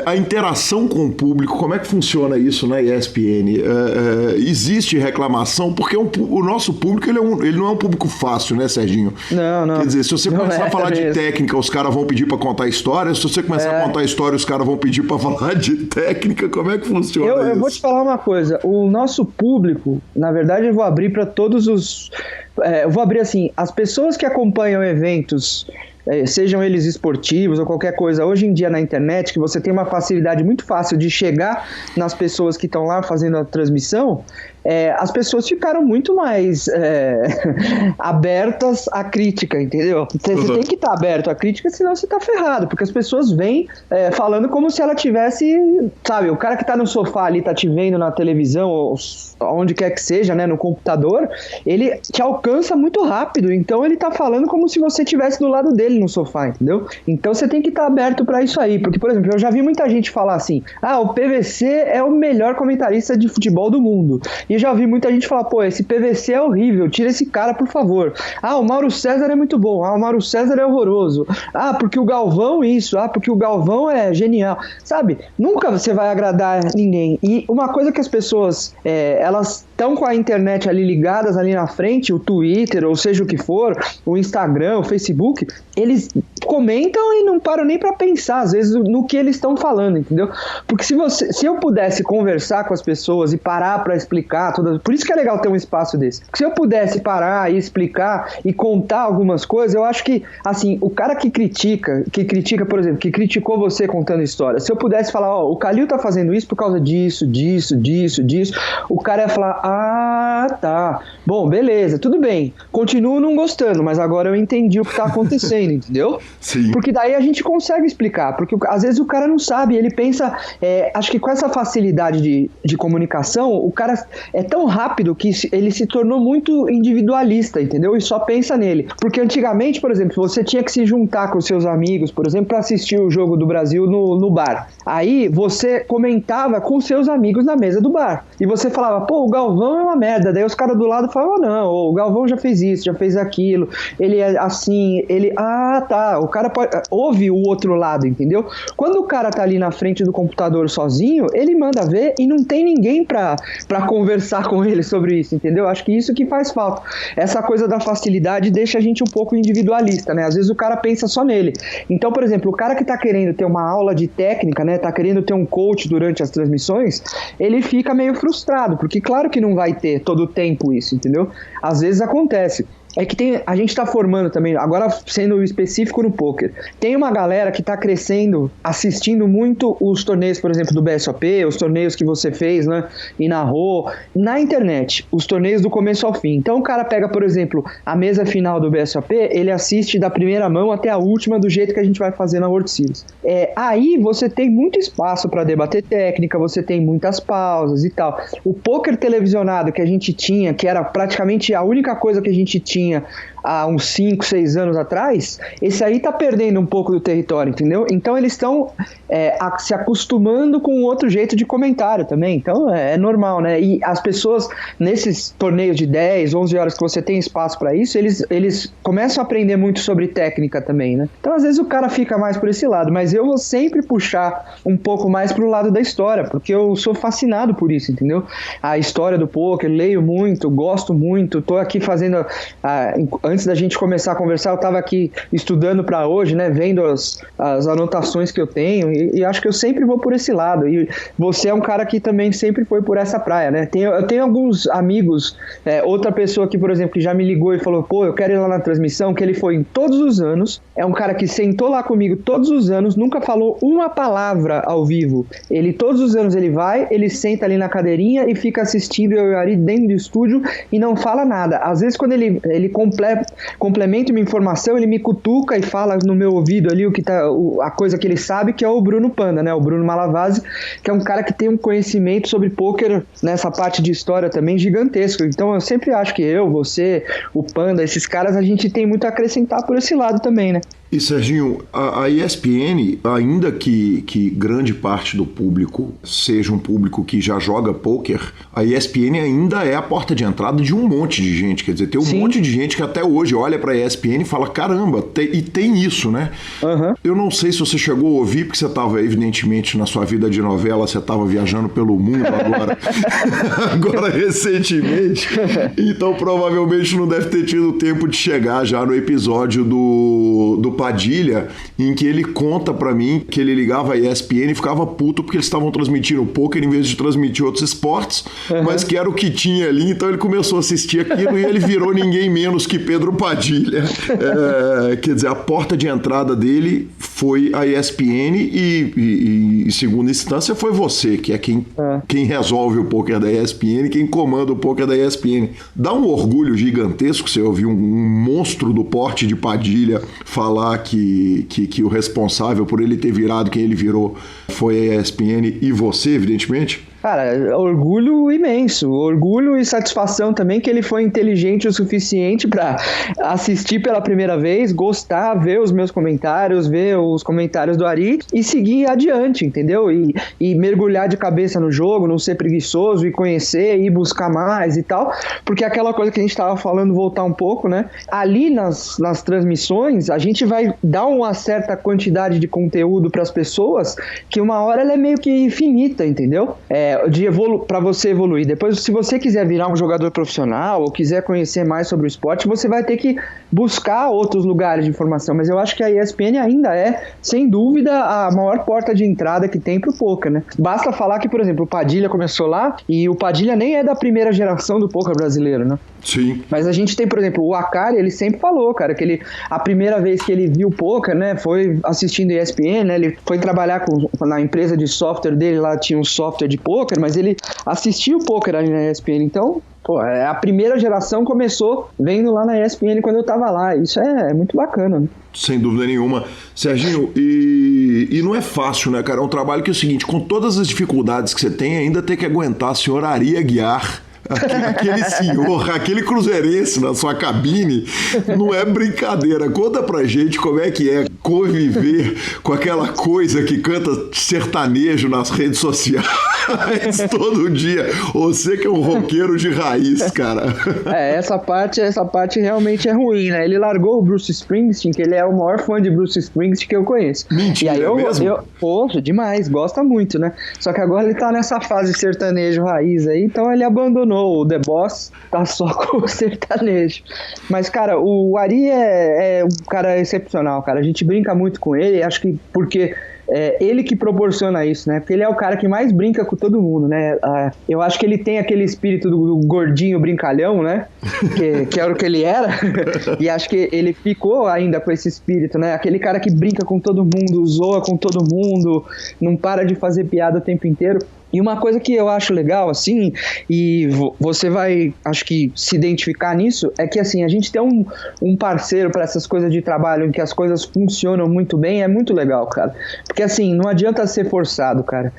A interação com o público, como é que funciona isso na ESPN? Existe reclamação, porque o nosso público ele não é um público fácil, né, Serginho? Não. Quer dizer, se você começar a falar de técnica, os caras vão pedir pra contar história. Se você começar a contar história, os caras vão pedir pra falar de técnica. Como é que funciona isso? Eu vou te falar uma coisa. O nosso público, na verdade, eu vou abrir pra todos os... eu vou abrir assim, as pessoas que acompanham eventos, sejam eles esportivos ou qualquer coisa, hoje em dia na internet, que você tem uma facilidade muito fácil de chegar nas pessoas que estão lá fazendo a transmissão, as pessoas ficaram muito mais abertas à crítica, entendeu? Você tem que estar aberto à crítica, senão você está ferrado, porque as pessoas vêm falando como se ela tivesse, sabe, o cara que está no sofá ali, está te vendo na televisão, ou onde quer que seja, né, no computador, ele te alcança muito rápido, então ele está falando como se você estivesse do lado dele no sofá, entendeu? Então você tem que estar aberto para isso aí, porque, por exemplo, eu já vi muita gente falar assim, o PVC é o melhor comentarista de futebol do mundo, e já vi muita gente falar, pô, esse PVC é horrível, tira esse cara, por favor. O Mauro César é muito bom. O Mauro César é horroroso. Porque o Galvão isso. Porque o Galvão é genial. Sabe? Nunca você vai agradar ninguém. E uma coisa que as pessoas, elas estão com a internet ali ligadas ali na frente, o Twitter, ou seja o que for, o Instagram, o Facebook, eles comentam e não param nem pra pensar, às vezes, no que eles estão falando, entendeu? Porque se eu pudesse conversar com as pessoas e parar pra explicar todas, por isso que é legal ter um espaço desse. Porque se eu pudesse parar e explicar e contar algumas coisas, eu acho que, assim, o cara que critica, por exemplo, que criticou você contando história, se eu pudesse falar, o Kalil tá fazendo isso por causa disso, o cara ia falar, tá, bom, beleza, tudo bem, continuo não gostando, mas agora eu entendi o que tá acontecendo, entendeu? Sim. Porque daí a gente consegue explicar, porque às vezes o cara não sabe, ele pensa, acho que com essa facilidade de comunicação, o cara é tão rápido que ele se tornou muito individualista, entendeu? E só pensa nele. Porque antigamente, por exemplo, você tinha que se juntar com seus amigos, por exemplo, para assistir o jogo do Brasil no bar. Aí você comentava com seus amigos na mesa do bar. E você falava, pô, o Galvão é uma merda. Daí os caras do lado falavam, não, o Galvão já fez isso, já fez aquilo, ele é assim, tá, o cara ouve o outro lado, entendeu? Quando o cara tá ali na frente do computador sozinho, ele manda ver e não tem ninguém pra conversar com ele sobre isso, entendeu? Acho que isso que faz falta. Essa coisa da facilidade deixa a gente um pouco individualista, né? Às vezes o cara pensa só nele. Então, por exemplo, o cara que tá querendo ter uma aula de técnica, né? Tá querendo ter um coach durante as transmissões, ele fica meio frustrado, porque claro que não vai ter todo o tempo isso, entendeu? Às vezes acontece. É que a gente está formando também, agora sendo específico no poker, tem uma galera que está crescendo, assistindo muito os torneios, por exemplo, do BSOP, os torneios que você fez, né, e narrou, na internet, os torneios do começo ao fim. Então o cara pega, por exemplo, a mesa final do BSOP, ele assiste da primeira mão até a última, do jeito que a gente vai fazer na World Series. Aí você tem muito espaço para debater técnica, você tem muitas pausas e tal. O poker televisionado que a gente tinha, que era praticamente a única coisa que a gente tinha tinha há uns 5, 6 anos atrás, esse aí tá perdendo um pouco do território, entendeu? Então eles estão se acostumando com outro jeito de comentário também, então é normal, né? E as pessoas, nesses torneios de 10, 11 horas que você tem espaço para isso, eles começam a aprender muito sobre técnica também, né? Então às vezes o cara fica mais por esse lado, mas eu vou sempre puxar um pouco mais pro lado da história, porque eu sou fascinado por isso, entendeu? A história do poker, leio muito, gosto muito, tô aqui fazendo... Antes da gente começar a conversar, eu estava aqui estudando para hoje, né, vendo as anotações que eu tenho, e acho que eu sempre vou por esse lado, e você é um cara que também sempre foi por essa praia, né? Eu tenho alguns amigos, outra pessoa que, por exemplo, que já me ligou e falou, pô, eu quero ir lá na transmissão, que ele foi em todos os anos, é um cara que sentou lá comigo todos os anos, nunca falou uma palavra ao vivo, todos os anos ele vai, ele senta ali na cadeirinha e fica assistindo eu e o Ari dentro do estúdio e não fala nada. Às vezes quando ele complementa uma informação, ele me cutuca e fala no meu ouvido ali a coisa que ele sabe, que é o Bruno Panda, né? O Bruno Malavasi, que é um cara que tem um conhecimento sobre pôquer nessa parte de história também gigantesco. Então eu sempre acho que você, o Panda, esses caras, a gente tem muito a acrescentar por esse lado também, né? E Serginho, a ESPN, ainda que grande parte do público seja um público que já joga pôquer, a ESPN ainda é a porta de entrada de um monte de gente. Quer dizer, tem um monte de gente que até hoje olha pra ESPN e fala, caramba, tem isso, né? Uhum. Eu não sei se você chegou a ouvir, porque você estava evidentemente na sua vida de novela, você estava viajando pelo mundo agora recentemente, então provavelmente não deve ter tido tempo de chegar já no episódio do Padilha, em que ele conta pra mim que ele ligava a ESPN e ficava puto porque eles estavam transmitindo pôquer em vez de transmitir outros esportes, mas que era o que tinha ali, então ele começou a assistir aquilo e ele virou ninguém menos que Pedro Padilha. Quer dizer, a porta de entrada dele foi a ESPN e em segunda instância foi você, que é quem resolve o pôquer da ESPN, quem comanda o pôquer da ESPN. Dá um orgulho gigantesco você ouvir um monstro do porte de Padilha falar que o responsável por ele ter virado quem ele virou foi a ESPN e você, evidentemente? Cara, orgulho imenso, orgulho e satisfação também que ele foi inteligente o suficiente para assistir pela primeira vez, gostar, ver os meus comentários, ver os comentários do Ari e seguir adiante, entendeu? E mergulhar de cabeça no jogo, não ser preguiçoso e conhecer e buscar mais e tal, porque aquela coisa que a gente estava falando, voltar um pouco, né? Ali nas transmissões, a gente vai dar uma certa quantidade de conteúdo para as pessoas que uma hora ela é meio que infinita, entendeu? Para você evoluir. Depois, se você quiser virar um jogador profissional ou quiser conhecer mais sobre o esporte, você vai ter que buscar outros lugares de informação, mas eu acho que a ESPN ainda é, sem dúvida, a maior porta de entrada que tem pro poker, né? Basta falar que, por exemplo, o Padilha começou lá e o Padilha nem é da primeira geração do poker brasileiro, né? Sim. Mas a gente tem, por exemplo, o Akari, ele sempre falou, cara, que a primeira vez que ele viu poker, né, foi assistindo ESPN, né, ele foi trabalhar na empresa de software dele, lá tinha um software de poker, mas ele assistia o poker ali na ESPN, então... Pô, a primeira geração começou vendo lá na ESPN quando eu tava lá. Isso é muito bacana, né? Sem dúvida nenhuma. Serginho, e não é fácil, né, cara? É um trabalho que é o seguinte, com todas as dificuldades que você tem, ainda tem que aguentar a senhora Ari Aguiar, aquele senhor, aquele cruzeirense na sua cabine, não é brincadeira. Conta pra gente como é que é conviver com aquela coisa que canta sertanejo nas redes sociais todo dia. Você que é um roqueiro de raiz, cara. Essa parte realmente é ruim, né? Ele largou o Bruce Springsteen, que ele é o maior fã de Bruce Springsteen que eu conheço. Mentira, e aí mesmo? Poxa, demais, gosta muito, né? Só que agora ele tá nessa fase sertanejo raiz aí, então ele abandonou o The Boss, tá só com o sertanejo. Mas, cara, o Ari é um cara excepcional, cara. A gente brinca muito com ele, acho que porque... ele que proporciona isso, né? Porque ele é o cara que mais brinca com todo mundo, né? Eu acho que ele tem aquele espírito do gordinho brincalhão, né? Que era o que ele era. E acho que ele ficou ainda com esse espírito, né? Aquele cara que brinca com todo mundo, zoa com todo mundo, não para de fazer piada o tempo inteiro. E uma coisa que eu acho legal, assim, e você vai, acho que, se identificar nisso, é que, assim, a gente tem um parceiro para essas coisas de trabalho em que as coisas funcionam muito bem, é muito legal, cara. Porque, assim, não adianta ser forçado, cara.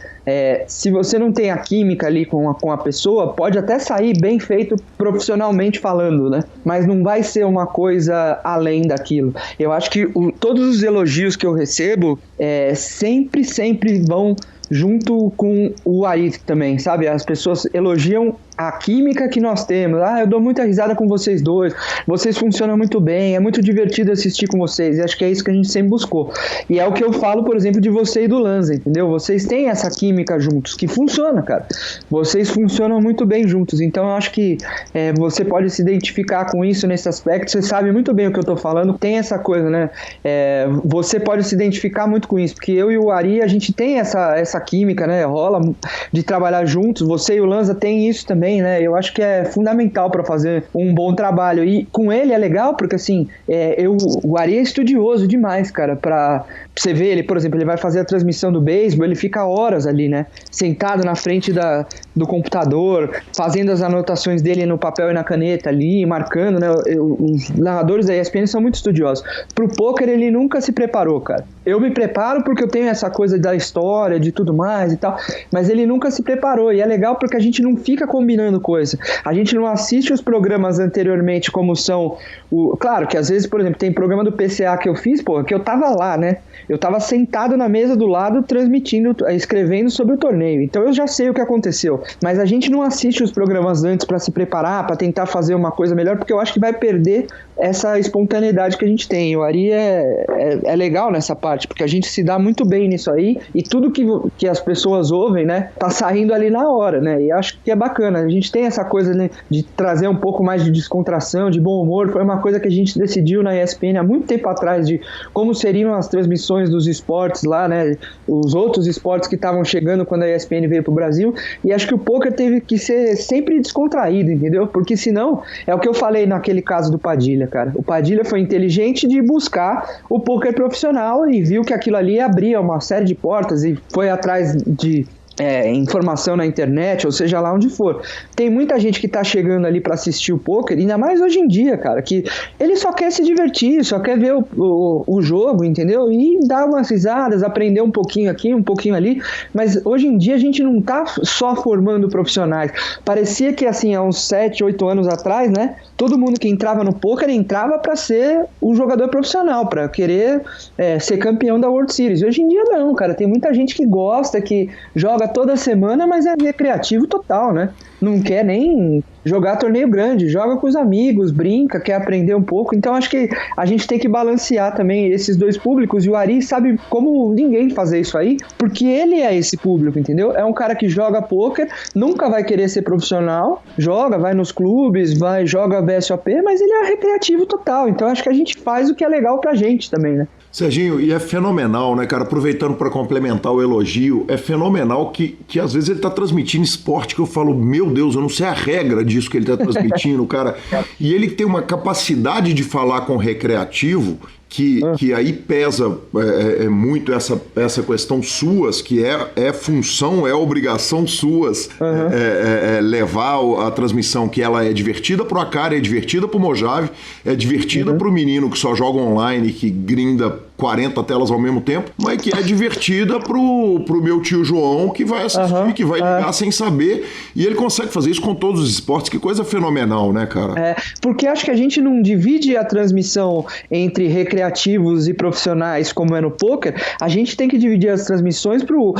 Se você não tem a química ali com a pessoa, pode até sair bem feito profissionalmente falando, né? Mas não vai ser uma coisa além daquilo. Eu acho que todos os elogios que eu recebo sempre vão junto com o Ari também, sabe? As pessoas elogiam a química que nós temos. Eu dou muita risada com vocês dois, vocês funcionam muito bem, é muito divertido assistir com vocês, e acho que é isso que a gente sempre buscou. E é o que eu falo, por exemplo, de você e do Lanza, entendeu? Vocês têm essa química juntos, que funciona, cara. Vocês funcionam muito bem juntos, então eu acho que você pode se identificar com isso nesse aspecto, você sabe muito bem o que eu tô falando, tem essa coisa, né? Você pode se identificar muito com isso, porque eu e o Ari, a gente tem essa química, né? Rola de trabalhar juntos, você e o Lanza tem isso também, né? Eu acho que é fundamental para fazer um bom trabalho. E com ele é legal porque, assim, o Ari é estudioso demais, cara, pra você ver ele, por exemplo, ele vai fazer a transmissão do beisebol, ele fica horas ali, né? Sentado na frente do computador, fazendo as anotações dele no papel e na caneta ali, marcando, né? Os narradores da ESPN são muito estudiosos. Pro poker ele nunca se preparou, cara. Eu me preparo porque eu tenho essa coisa da história, de tudo mais e tal, mas ele nunca se preparou, e é legal porque a gente não fica combinando coisa, a gente não assiste os programas anteriormente como são, claro que às vezes, por exemplo, tem programa do PCA que eu fiz, que eu tava lá, né, eu tava sentado na mesa do lado transmitindo, escrevendo sobre o torneio, então eu já sei o que aconteceu, mas a gente não assiste os programas antes para se preparar, para tentar fazer uma coisa melhor, porque eu acho que vai perder essa espontaneidade que a gente tem. O Ari é legal nessa parte, porque a gente se dá muito bem nisso aí, e tudo que as pessoas ouvem, né, tá saindo ali na hora, né, e acho que é bacana. A gente tem essa coisa, né, de trazer um pouco mais de descontração, de bom humor. Foi uma coisa que a gente decidiu na ESPN há muito tempo atrás, de como seriam as transmissões dos esportes lá, né, os outros esportes que estavam chegando quando a ESPN veio pro Brasil, e acho que o poker teve que ser sempre descontraído, entendeu? Porque senão, é o que eu falei naquele caso do Padilha, cara. O Padilha foi inteligente de buscar o poker profissional e viu que aquilo ali abria uma série de portas e foi atrás de informação na internet, ou seja lá onde for. Tem muita gente que tá chegando ali pra assistir o poker, ainda mais hoje em dia, cara, que ele só quer se divertir, só quer ver o jogo, entendeu? E dar umas risadas, aprender um pouquinho aqui, um pouquinho ali, mas hoje em dia a gente não tá só formando profissionais. Parecia que, assim, há uns 7, 8 anos atrás, né, todo mundo que entrava no poker entrava pra ser um jogador profissional, pra querer ser campeão da World Series. Hoje em dia não, cara, tem muita gente que gosta, que joga toda semana, mas é recreativo total, né? Não quer nem jogar torneio grande, joga com os amigos, brinca, quer aprender um pouco. Então acho que a gente tem que balancear também esses dois públicos, e o Ari sabe como ninguém fazer isso aí, porque ele é esse público, entendeu? É um cara que joga poker, nunca vai querer ser profissional, joga, vai nos clubes, joga VSOP, mas ele é recreativo total. Então acho que a gente faz o que é legal pra gente também, né? Serginho, e é fenomenal, né, cara, aproveitando para complementar o elogio, é fenomenal que às vezes ele tá transmitindo esporte que eu falo, meu Deus, eu não sei a regra disso que ele tá transmitindo, cara, e ele tem uma capacidade de falar com o recreativo que aí pesa muito essa questão suas, que é função, é obrigação suas levar a transmissão, que ela é divertida pro Akari, é divertida pro Mojave, é divertida pro menino que só joga online, que grinda 40 telas ao mesmo tempo, mas que é divertida pro meu tio João, que vai assistir, que vai ligar sem saber, e ele consegue fazer isso com todos os esportes. Que coisa fenomenal, né, cara? Porque acho que a gente não divide a transmissão entre recreativos e profissionais, como é no poker. A gente tem que dividir as transmissões pro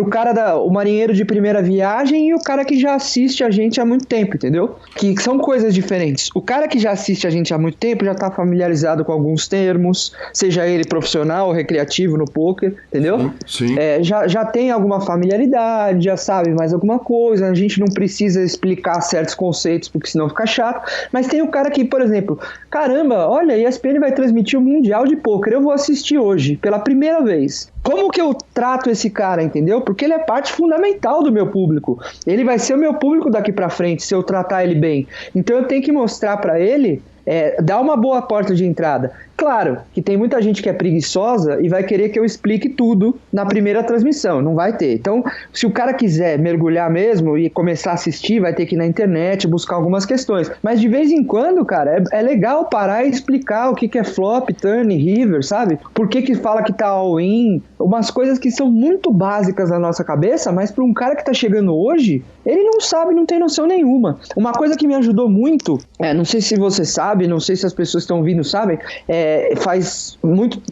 cara, o marinheiro de primeira viagem, e o cara que já assiste a gente há muito tempo, entendeu? Que são coisas diferentes. O cara que já assiste a gente há muito tempo já tá familiarizado com alguns termos, seja ele profissional ou recreativo no poker, entendeu? Sim. Já tem alguma familiaridade, já sabe mais alguma coisa, a gente não precisa explicar certos conceitos, porque senão fica chato, mas tem o cara que, por exemplo, caramba, olha, a ESPN vai transmitir o Mundial de Poker, eu vou assistir hoje, pela primeira vez. Como que eu trato esse cara, entendeu? Porque ele é parte fundamental do meu público. Ele vai ser o meu público daqui pra frente, se eu tratar ele bem. Então eu tenho que mostrar pra ele, dar uma boa porta de entrada. Claro que tem muita gente que é preguiçosa e vai querer que eu explique tudo na primeira transmissão, não vai ter. Então, se o cara quiser mergulhar mesmo e começar a assistir, vai ter que ir na internet, buscar algumas questões. Mas de vez em quando, cara, é legal parar e explicar o que é flop, turn, river, sabe? Por que fala que tá all-in? Umas coisas que são muito básicas na nossa cabeça, mas para um cara que tá chegando hoje, ele não sabe, não tem noção nenhuma. Uma coisa que me ajudou muito, não sei se você sabe, não sei se as pessoas que estão ouvindo sabem, faz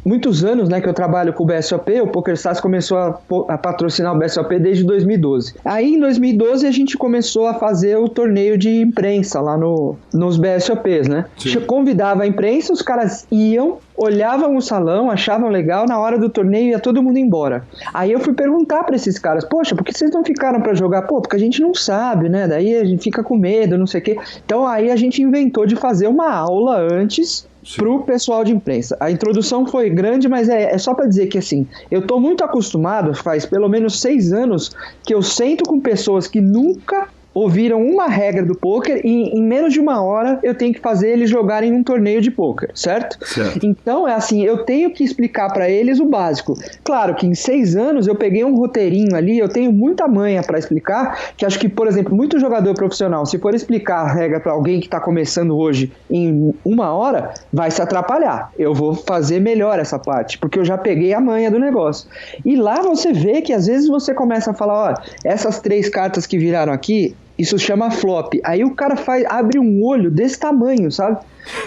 muitos anos, né, que eu trabalho com o BSOP. O PokerStars começou a patrocinar o BSOP desde 2012. Aí em 2012 a gente começou a fazer o torneio de imprensa lá nos BSOPs, né? Sim. Convidava a imprensa, os caras iam, olhavam o salão, achavam legal, na hora do torneio ia todo mundo embora. Aí eu fui perguntar pra esses caras, poxa, por que vocês não ficaram pra jogar? Pô, porque a gente não sabe, né? Daí a gente fica com medo, não sei o quê. Então aí a gente inventou de fazer uma aula antes pro pessoal de imprensa. A introdução foi grande, mas é só pra dizer que, assim, eu tô muito acostumado, faz pelo menos 6 anos, que eu sento com pessoas que nunca ouviram uma regra do pôquer e em menos de uma hora eu tenho que fazer eles jogarem um torneio de pôquer, certo? Então é assim, eu tenho que explicar pra eles o básico. Claro que em 6 anos eu peguei um roteirinho ali, eu tenho muita manha pra explicar, que acho que, por exemplo, muito jogador profissional, se for explicar a regra pra alguém que tá começando hoje em 1 hora, vai se atrapalhar. Eu vou fazer melhor essa parte, porque eu já peguei a manha do negócio. E lá você vê que às vezes você começa a falar, ó, essas 3 cartas que viraram aqui, isso chama flop. Aí o cara abre um olho desse tamanho, sabe?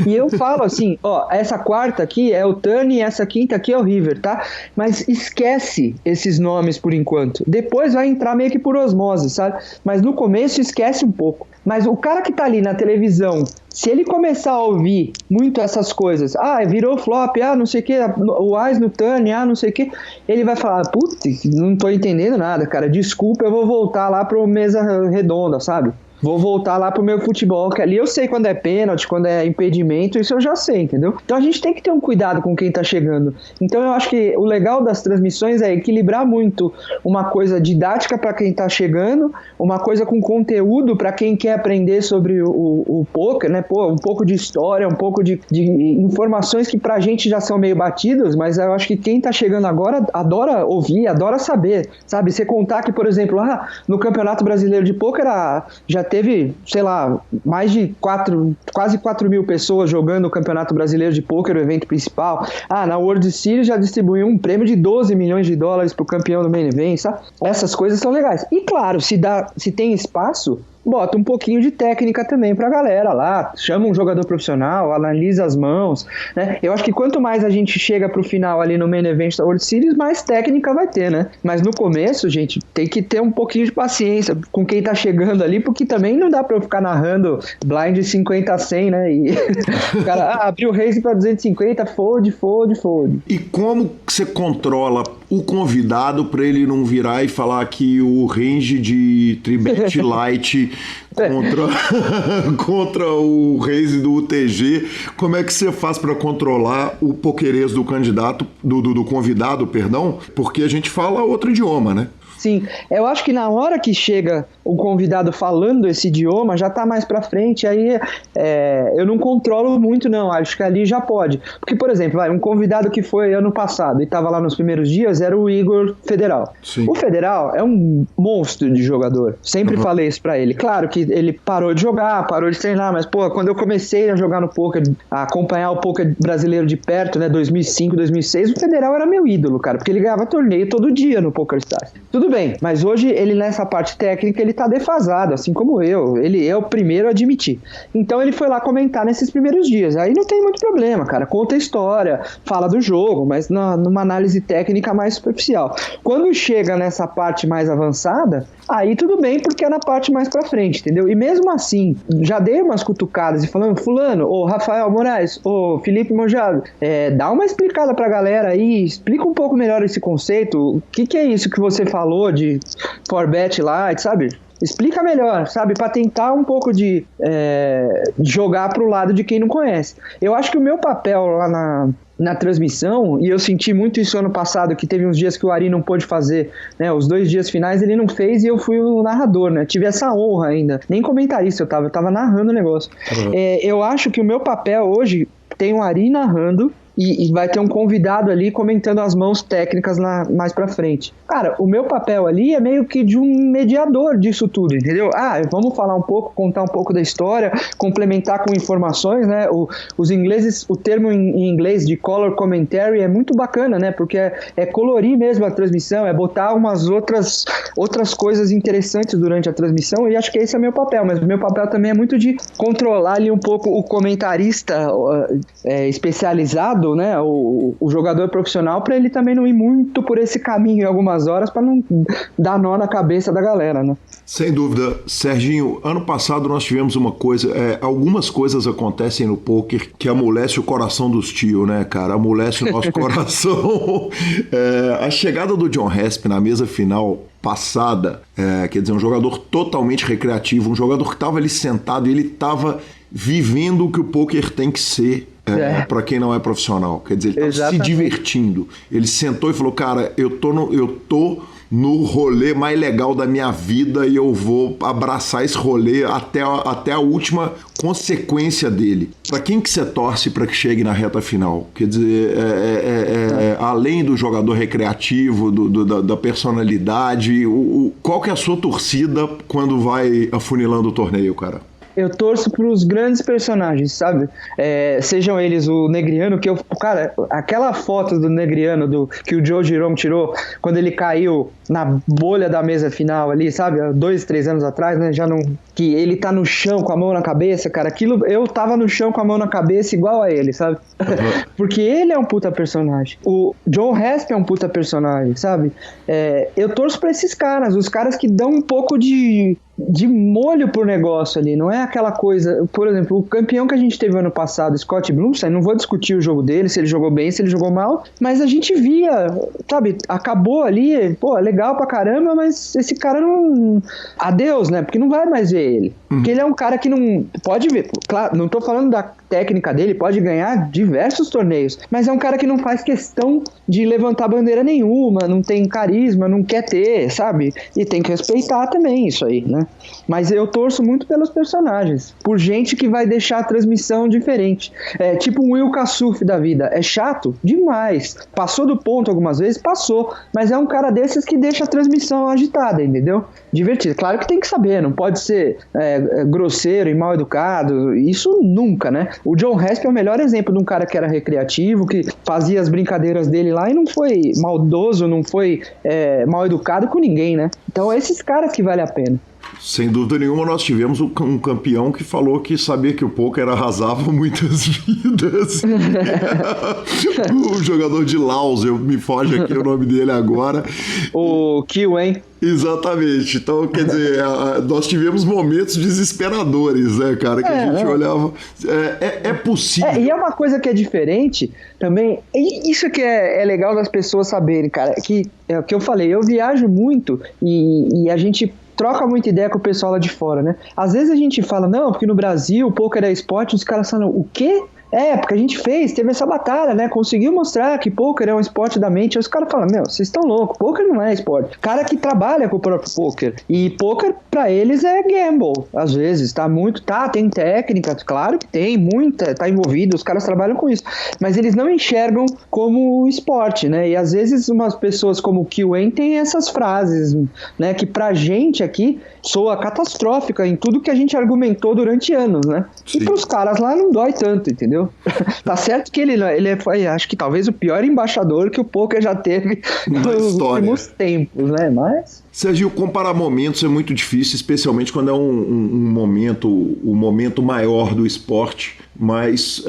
E eu falo assim, ó, essa quarta aqui é o turn e essa quinta aqui é o river, tá? Mas esquece esses nomes por enquanto. Depois vai entrar meio que por osmose, sabe? Mas no começo esquece um pouco. Mas o cara que tá ali na televisão, se ele começar a ouvir muito essas coisas, virou flop, não sei o que, o Ás no turn, não sei o que, ele vai falar, putz, não tô entendendo nada, cara, desculpa, eu vou voltar lá pro mesa redonda, sabe? Vou voltar lá pro meu futebol, que ali eu sei quando é pênalti, quando é impedimento, isso eu já sei, entendeu? Então a gente tem que ter um cuidado com quem tá chegando. Então eu acho que o legal das transmissões é equilibrar muito uma coisa didática para quem tá chegando, uma coisa com conteúdo para quem quer aprender sobre o poker, né? Pô, um pouco de história, um pouco de informações que pra gente já são meio batidas, mas eu acho que quem tá chegando agora adora ouvir, adora saber, sabe? Você contar que, por exemplo, no Campeonato Brasileiro de Pôquer já teve, sei lá, mais de quase 4 mil pessoas jogando o Campeonato Brasileiro de Pôquer, o evento principal. Na World Series já distribuiu um prêmio de 12 milhões de dólares pro campeão do main event, sabe? Essas coisas são legais. E claro, se tem espaço, bota um pouquinho de técnica também pra galera lá, chama um jogador profissional, analisa as mãos, né? Eu acho que quanto mais a gente chega pro final ali no main event da World Series, mais técnica vai ter, né? Mas no começo, gente, tem que ter um pouquinho de paciência com quem tá chegando ali, porque também não dá pra eu ficar narrando blind 50 a 100, né? E o cara abriu o raise pra 250, fold. E como que você controla o convidado pra ele não virar e falar que o range de tribet light contra o raise do UTG, como é que você faz para controlar o pokerês do candidato, do convidado, perdão? Porque a gente fala outro idioma, né? Sim, eu acho que na hora que chega o convidado falando esse idioma, já tá mais pra frente, aí eu não controlo muito não, acho que ali já pode. Porque, por exemplo, um convidado que foi ano passado e tava lá nos primeiros dias era o Igor Federal. Sim. O Federal é um monstro de jogador, sempre falei isso pra ele. Claro que ele parou de jogar, parou de treinar, mas, pô, quando eu comecei a jogar no poker, a acompanhar o poker brasileiro de perto, né, 2005, 2006, o Federal era meu ídolo, cara, porque ele ganhava torneio todo dia no PokerStars. Tudo bem, mas hoje ele nessa parte técnica ele tá defasado, assim como eu. Ele é o primeiro a admitir. Então ele foi lá comentar nesses primeiros dias. Aí não tem muito problema, cara. Conta a história, fala do jogo, mas numa análise técnica mais superficial. Quando chega nessa parte mais avançada, aí tudo bem, porque é na parte mais pra frente, entendeu? E mesmo assim, já dei umas cutucadas e falando, fulano, ô Rafael Moraes, ô Felipe Mojado, dá uma explicada pra galera aí, explica um pouco melhor esse conceito. O que é isso que você falou de for bet light, sabe? Explica melhor, sabe? Para tentar um pouco de jogar pro lado de quem não conhece. Eu acho que o meu papel lá na transmissão, e eu senti muito isso ano passado, que teve uns dias que o Ari não pôde fazer, né? Os 2 dias finais ele não fez e eu fui o narrador, né? Tive essa honra ainda. Nem comentarista eu tava narrando o negócio. Eu acho que o meu papel hoje tem o Ari narrando, e vai ter um convidado ali comentando as mãos técnicas mais pra frente. Cara, o meu papel ali é meio que de um mediador disso tudo, entendeu? Vamos falar um pouco, contar um pouco da história, complementar com informações, né? Os ingleses, o termo em inglês de color commentary é muito bacana, né? Porque é colorir mesmo a transmissão, é botar umas outras coisas interessantes durante a transmissão, e acho que esse é o meu papel, mas o meu papel também é muito de controlar ali um pouco o comentarista especializado, né? O jogador profissional, para ele também não ir muito por esse caminho em algumas horas, para não dar nó na cabeça da galera, né? Sem dúvida. Serginho, ano passado nós tivemos uma coisa, algumas coisas acontecem no poker que amolece o coração dos tios, né, cara? Amolece o nosso coração. A chegada do John Rasp na mesa final passada, quer dizer, um jogador totalmente recreativo, um jogador que estava ali sentado e ele estava vivendo o que o poker tem que ser. Para quem não é profissional, quer dizer, ele estava se divertindo. Ele sentou e falou, cara, eu tô no rolê mais legal da minha vida e eu vou abraçar esse rolê até a última consequência dele. Para quem que você torce para que chegue na reta final? Quer dizer, além do jogador recreativo, da personalidade, qual que é a sua torcida quando vai afunilando o torneio, cara? Eu torço pros grandes personagens, sabe? Sejam eles o Negriano, cara, aquela foto do Negriano que o Joe Jerome tirou quando ele caiu na bolha da mesa final ali, sabe? Há 2, 3 anos atrás, né? Que ele tá no chão com a mão na cabeça, cara. Aquilo, eu tava no chão com a mão na cabeça igual a ele, sabe? Uhum. Porque ele é um puta personagem. O John Rasp é um puta personagem, sabe? Eu torço pra esses caras, os caras que dão um pouco de molho pro negócio ali, não é aquela coisa, por exemplo, o campeão que a gente teve ano passado, Scott Blumstein, não vou discutir o jogo dele, se ele jogou bem, se ele jogou mal, mas a gente via, sabe, acabou ali, pô, legal pra caramba, mas esse cara não, adeus, né, porque não vai mais ver ele, porque ele é um cara que não, pode ver, claro, não tô falando da técnica dele, pode ganhar diversos torneios, mas é um cara que não faz questão de levantar bandeira nenhuma, não tem carisma, não quer ter, sabe, e tem que respeitar também isso aí, né. Mas eu torço muito pelos personagens, por gente que vai deixar a transmissão diferente. Tipo um Will Kassuf da vida. É chato? Demais. Passou do ponto algumas vezes? Passou. Mas é um cara desses que deixa a transmissão agitada, entendeu? Divertido. Claro que tem que saber, não pode ser grosseiro e mal educado. Isso nunca, né? O John Rasp é o melhor exemplo de um cara que era recreativo, que fazia as brincadeiras dele lá e não foi maldoso, não foi mal educado com ninguém, né? Então é esses caras que vale a pena. Sem dúvida nenhuma, nós tivemos um campeão que falou que sabia que o poker arrasava muitas vidas. O jogador de Laos, me foge aqui o nome dele agora. O Kiwen. Exatamente. Então, quer dizer, nós tivemos momentos desesperadores, né, cara? Que a gente olhava... É possível. E é uma coisa que é diferente também. Isso que é legal das pessoas saberem, cara. Que é o que eu falei, eu viajo muito e a gente troca muita ideia com o pessoal lá de fora, né? Às vezes a gente fala, não, porque no Brasil o poker é esporte, os caras falam, o quê? Porque a gente teve essa batalha, né? Conseguiu mostrar que poker é um esporte da mente. Aí os caras falam, vocês estão loucos, poker não é esporte. Cara que trabalha com o próprio poker. E poker, pra eles, é gamble. Às vezes, tem técnica, claro que tem, muita, tá envolvido, os caras trabalham com isso. Mas eles não enxergam como esporte, né? E às vezes umas pessoas como o Kiwen tem essas frases, né? Que pra gente aqui soa catastrófica em tudo que a gente argumentou durante anos, né? Sim. E pros caras lá não dói tanto, entendeu? Tá certo que ele foi, acho que talvez o pior embaixador que o poker já teve nos últimos tempos, né? Mas... Serginho, comparar momentos é muito difícil, especialmente quando é um momento maior do esporte, mas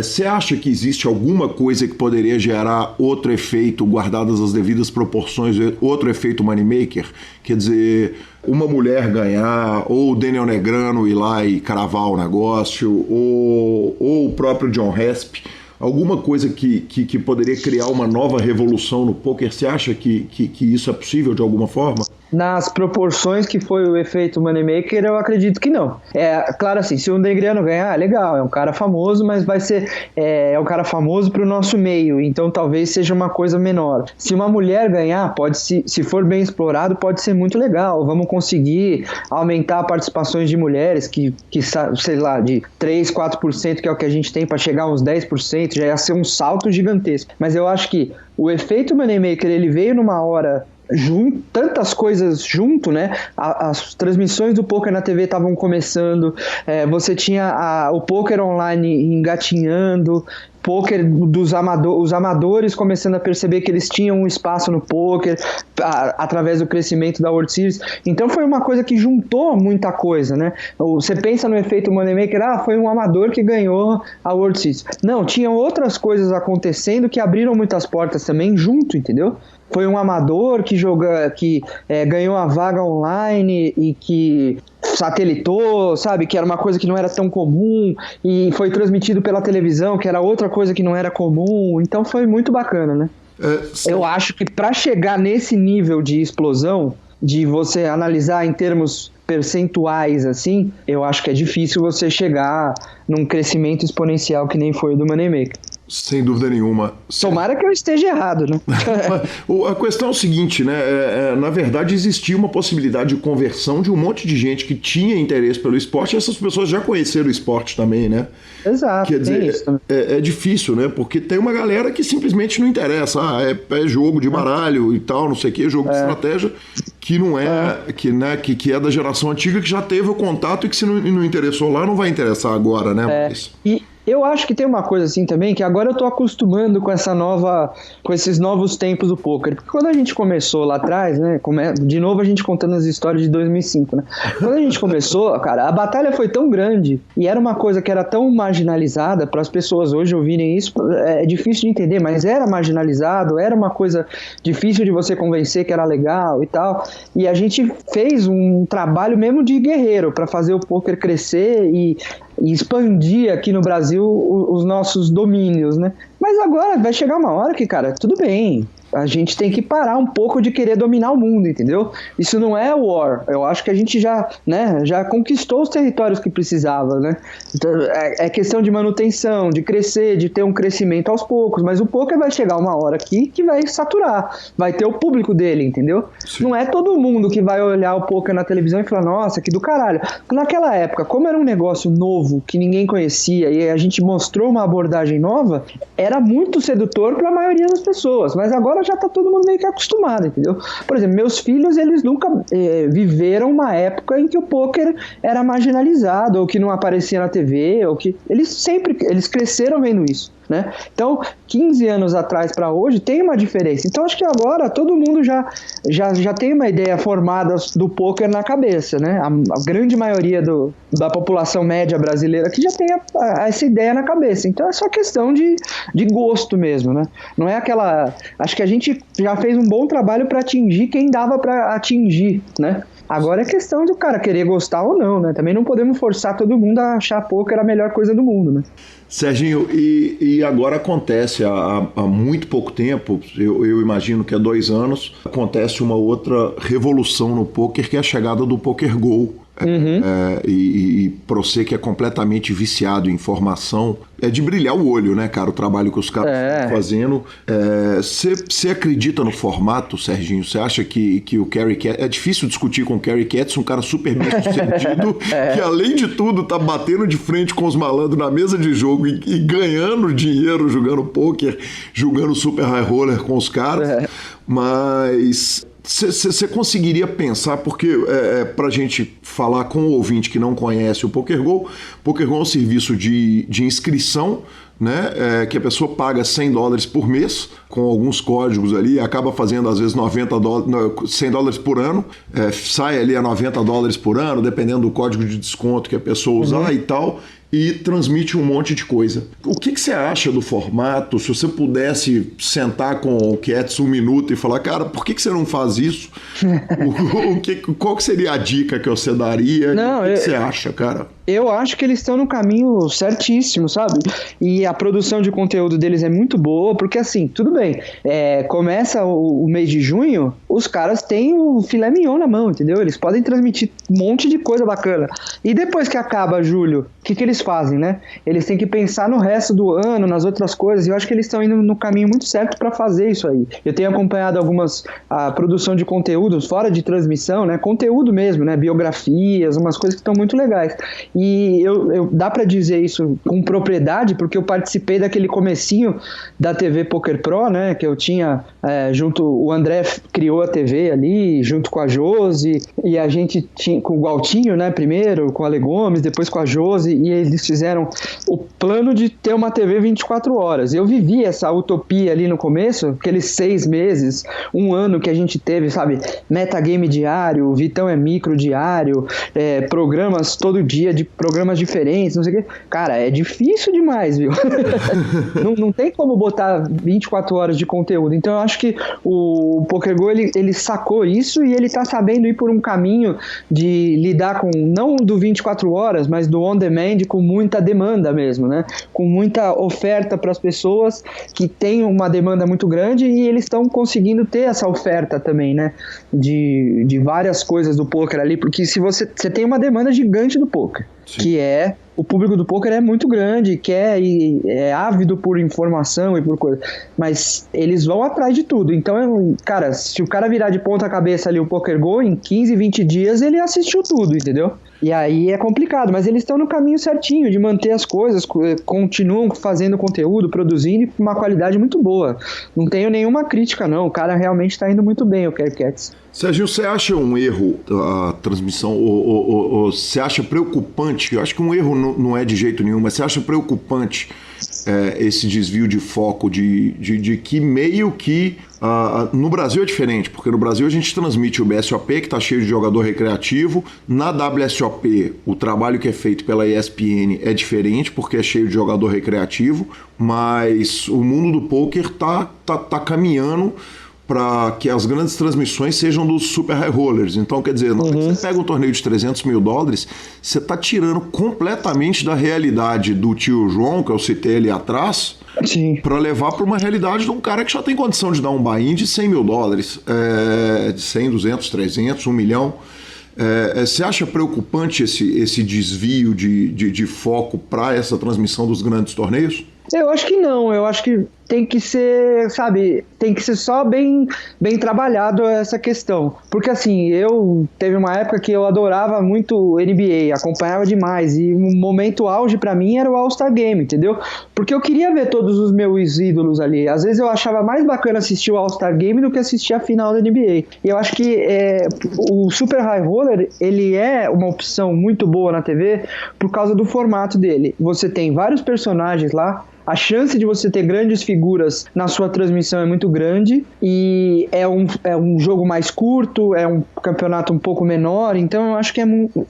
você acha que existe alguma coisa que poderia gerar outro efeito, guardadas as devidas proporções, outro efeito moneymaker? Quer dizer, uma mulher ganhar, ou o Daniel Negreanu ir lá e cravar o negócio, ou o próprio John Rasp, alguma coisa que poderia criar uma nova revolução no poker? Você acha que isso é possível de alguma forma? nas proporções que foi o efeito Moneymaker, eu acredito que não. Claro assim, se o Negreanu ganhar, legal, é um cara famoso, mas vai ser um cara famoso para o nosso meio, então talvez seja uma coisa menor. Se uma mulher ganhar, se for bem explorado, pode ser muito legal. Vamos conseguir aumentar participações de mulheres que sei lá, de 3, 4%, que é o que a gente tem, para chegar a uns 10%, já ia ser um salto gigantesco. Mas eu acho que o efeito Moneymaker, ele veio numa hora tantas coisas junto, né? As transmissões do poker na TV estavam começando, você tinha o poker online engatinhando, poker os amadores começando a perceber que eles tinham um espaço no poker através do crescimento da World Series. Então foi uma coisa que juntou muita coisa, né? Você pensa no efeito Moneymaker, foi um amador que ganhou a World Series. Não, tinham outras coisas acontecendo que abriram muitas portas também junto, entendeu? Foi um amador que ganhou a vaga online e que satelitou, sabe? Que era uma coisa que não era tão comum e foi transmitido pela televisão, que era outra coisa que não era comum. Então foi muito bacana, né? Eu acho que para chegar nesse nível de explosão, de você analisar em termos percentuais, assim, eu acho que é difícil você chegar num crescimento exponencial que nem foi o do Moneymaker. Sem dúvida nenhuma. Tomara que eu esteja errado, né? A questão é o seguinte, né? Na verdade, existia uma possibilidade de conversão de um monte de gente que tinha interesse pelo esporte, e essas pessoas já conheceram o esporte também, né? Exato. Quer dizer, isso é difícil, né? Porque tem uma galera que simplesmente não interessa. É jogo de baralho e tal, não sei o quê, jogo de estratégia, que não que é da geração antiga, que já teve o contato e que se não interessou lá, não vai interessar agora, né? E eu acho que tem uma coisa assim também, que agora eu tô acostumando com esses novos tempos do poker. Porque quando a gente começou lá atrás, né? De novo a gente contando as histórias de 2005, né? Quando a gente começou, cara, a batalha foi tão grande e era uma coisa que era tão marginalizada, para as pessoas hoje ouvirem isso, é difícil de entender, mas era marginalizado, era uma coisa difícil de você convencer que era legal e tal. E a gente fez um trabalho mesmo de guerreiro para fazer o poker crescer e expandir aqui no Brasil os nossos domínios, né? Mas agora vai chegar uma hora que, cara, tudo bem, a gente tem que parar um pouco de querer dominar o mundo, entendeu? Isso não é war. Eu acho que a gente já conquistou os territórios que precisava, né? Então, é questão de manutenção, de crescer, de ter um crescimento aos poucos, mas o poker vai chegar uma hora aqui que vai saturar, vai ter o público dele, entendeu? Sim. Não é todo mundo que vai olhar o poker na televisão e falar, nossa, que do caralho. Naquela época, como era um negócio novo, que ninguém conhecia, e a gente mostrou uma abordagem nova, era muito sedutor para a maioria das pessoas, mas agora já tá todo mundo meio que acostumado, entendeu? Por exemplo, meus filhos, eles nunca viveram uma época em que o poker era marginalizado, ou que não aparecia na TV, ou que... Eles cresceram vendo isso, né? Então, 15 anos atrás para hoje, tem uma diferença. Então, acho que agora todo mundo já tem uma ideia formada do poker na cabeça, né? A grande maioria da população média brasileira que já tem essa ideia na cabeça. Então, é só questão de gosto mesmo, né? Não é aquela... Acho que a gente já fez um bom trabalho para atingir quem dava para atingir, né? Agora é questão do cara querer gostar ou não, né? Também não podemos forçar todo mundo a achar poker a melhor coisa do mundo, né? Serginho, e agora acontece há muito pouco tempo, eu imagino que há 2 anos, acontece uma outra revolução no poker, que é a chegada do PokerGo. E para você que é completamente viciado em informação, é de brilhar o olho, né, cara? O trabalho que os caras estão fazendo. Você acredita no formato, Serginho? Você acha que o Kerry Katz... É difícil discutir com o Kerry Katz, um cara super bem sucedido, que além de tudo tá batendo de frente com os malandros na mesa de jogo e ganhando dinheiro jogando poker, jogando super high roller com os caras. Mas... Você conseguiria pensar, porque para a gente falar com o ouvinte que não conhece o PokerGo é um serviço de inscrição, né, que a pessoa paga $100 por mês, com alguns códigos ali, acaba fazendo às vezes $100 por ano, sai ali a $90 por ano, dependendo do código de desconto que a pessoa usar e tal. e transmite um monte de coisa. O que você acha do formato? Se você pudesse sentar com o Cats um minuto e falar, cara, por que você não faz isso? Qual que seria a dica que você daria? O que você acha, cara? Eu acho que eles estão no caminho certíssimo, sabe? E a produção de conteúdo deles é muito boa, porque assim, tudo bem, começa o mês de junho, os caras têm o filé mignon na mão, entendeu? Eles podem transmitir um monte de coisa bacana. E depois que acaba julho, o que eles fazem, né? Eles têm que pensar no resto do ano, nas outras coisas, e eu acho que eles estão indo no caminho muito certo para fazer isso aí. Eu tenho acompanhado a produção de conteúdos fora de transmissão, né? Conteúdo mesmo, né? Biografias, umas coisas que estão muito legais. E dá pra dizer isso com propriedade, porque eu participei daquele comecinho da TV Poker Pro, né, que eu tinha o André criou a TV ali, junto com a Josi, e a gente tinha com o Gualtinho, né, primeiro, com a Ale Gomes, depois com a Josi, e eles fizeram o plano de ter uma TV 24 horas. Eu vivi essa utopia ali no começo, aqueles 6 meses, um ano que a gente teve, sabe, metagame diário, Vitão é micro diário, programas todo dia de programas diferentes, não sei o quê. Cara, é difícil demais, viu? não tem como botar 24 horas de conteúdo. Então eu acho que o PokerGo, ele sacou isso e ele tá sabendo ir por um caminho de lidar com, não do 24 horas, mas do on-demand, com muita demanda mesmo, né? Com muita oferta para as pessoas que têm uma demanda muito grande, e eles estão conseguindo ter essa oferta também, né? De várias coisas do poker ali, porque se você tem uma demanda gigante do poker, que o público do poker é muito grande, quer e é ávido por informação e por coisa, mas eles vão atrás de tudo. Então, cara, se o cara virar de ponta cabeça ali o PokerGo, em 15, 20 dias ele assistiu tudo, entendeu? E aí é complicado, mas eles estão no caminho certinho de manter as coisas, continuam fazendo conteúdo, produzindo com uma qualidade muito boa. Não tenho nenhuma crítica, não. O cara realmente está indo muito bem, o Cats. Serginho, você acha um erro a transmissão, ou você acha preocupante? Eu acho que um erro não é de jeito nenhum, mas você acha preocupante esse desvio de foco de que meio que no Brasil é diferente, porque no Brasil a gente transmite o BSOP, que está cheio de jogador recreativo. Na WSOP, o trabalho que é feito pela ESPN é diferente, porque é cheio de jogador recreativo, mas o mundo do poker tá caminhando para que as grandes transmissões sejam dos super high rollers. Então, quer dizer, você pega um torneio de $300 mil, você está tirando completamente da realidade do tio João, que eu citei ali atrás, para levar para uma realidade de um cara que já tem condição de dar um buy-in de $100 mil, de 100, 200, 300, 1 milhão. Você acha preocupante esse desvio de foco para essa transmissão dos grandes torneios? Eu acho que não, eu acho que tem que ser, sabe, tem que ser só bem trabalhado essa questão. Porque assim, teve uma época que eu adorava muito NBA, acompanhava demais, e um momento auge pra mim era o All-Star Game, entendeu? Porque eu queria ver todos os meus ídolos ali. Às vezes eu achava mais bacana assistir o All-Star Game do que assistir a final da NBA. E eu acho que o Super High Roller, ele é uma opção muito boa na TV por causa do formato dele. Você tem vários personagens lá, a chance de você ter grandes figuras na sua transmissão é muito grande, e é um jogo mais curto, é um campeonato um pouco menor, então eu acho que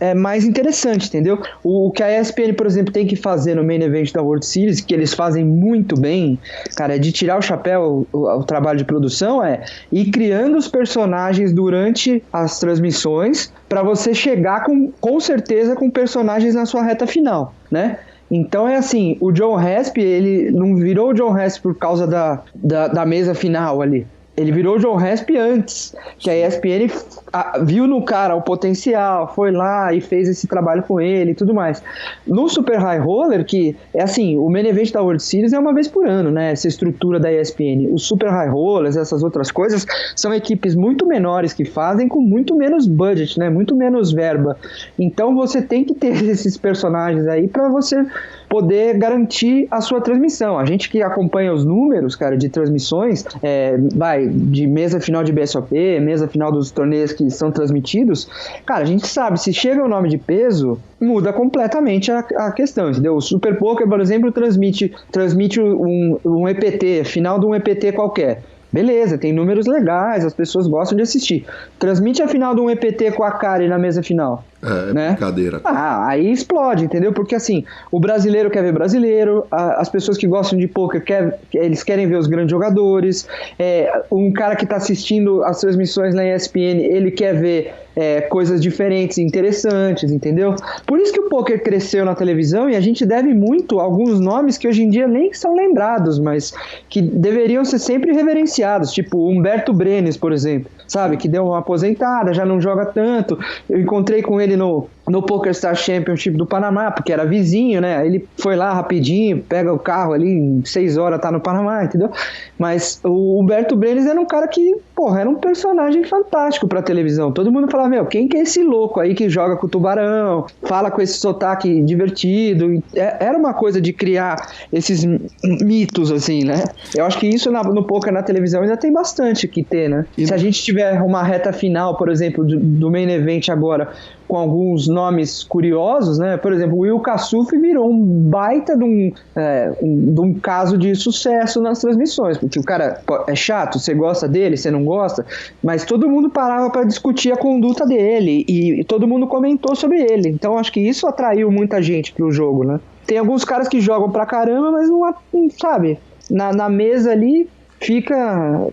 é mais interessante, entendeu? O que a ESPN, por exemplo, tem que fazer no Main Event da World Series, que eles fazem muito bem, cara, é de tirar o chapéu o trabalho de produção, ir criando os personagens durante as transmissões para você chegar com certeza com personagens na sua reta final, né? Então é assim, o John Rasp, ele não virou o John Rasp por causa da mesa final ali. Ele virou o John Rasp antes, que a ESPN viu no cara o potencial, foi lá e fez esse trabalho com ele e tudo mais. No Super High Roller, que é assim, o Main Event da World Series é uma vez por ano, né? Essa estrutura da ESPN. Os Super High Rollers, essas outras coisas, são equipes muito menores que fazem com muito menos budget, né? Muito menos verba. Então você tem que ter esses personagens aí para você poder garantir a sua transmissão. A gente que acompanha os números, cara, de transmissões, de mesa final de BSOP, mesa final dos torneios que são transmitidos, cara, a gente sabe, se chega o nome de peso, muda completamente a questão, entendeu? O Super Poker, por exemplo, transmite um EPT, final de um EPT qualquer. Beleza, tem números legais, as pessoas gostam de assistir. Transmite a final de um EPT com a Kari na mesa final. né? Brincadeira. Aí explode, entendeu? Porque assim, o brasileiro quer ver brasileiro, as pessoas que gostam de poker eles querem ver os grandes jogadores, um cara que está assistindo as transmissões na ESPN, ele quer ver coisas diferentes e interessantes, entendeu? Por isso que o poker cresceu na televisão, e a gente deve muito a alguns nomes que hoje em dia nem são lembrados, mas que deveriam ser sempre reverenciados, tipo Humberto Brenes, por exemplo, sabe? Que deu uma aposentada, já não joga tanto. Eu encontrei com ele no PokerStars Championship do Panamá, porque era vizinho, né? Ele foi lá rapidinho, pega o carro ali, em 6 horas tá no Panamá, entendeu? Mas o Humberto Brenes era um cara que, era um personagem fantástico pra televisão. Todo mundo falava, quem que é esse louco aí que joga com o tubarão, fala com esse sotaque divertido? Era uma coisa de criar esses mitos, assim, né? Eu acho que isso no poker na televisão ainda tem bastante que ter, né? Se a gente tiver uma reta final, por exemplo, do main event agora, com alguns nomes curiosos, né? Por exemplo, o Will Kassouf virou um baita de um caso de sucesso nas transmissões, porque o cara é chato, você gosta dele, você não gosta, mas todo mundo parava para discutir a conduta dele e todo mundo comentou sobre ele. Então acho que isso atraiu muita gente pro jogo, né? Tem alguns caras que jogam pra caramba, mas não sabe, na mesa ali fica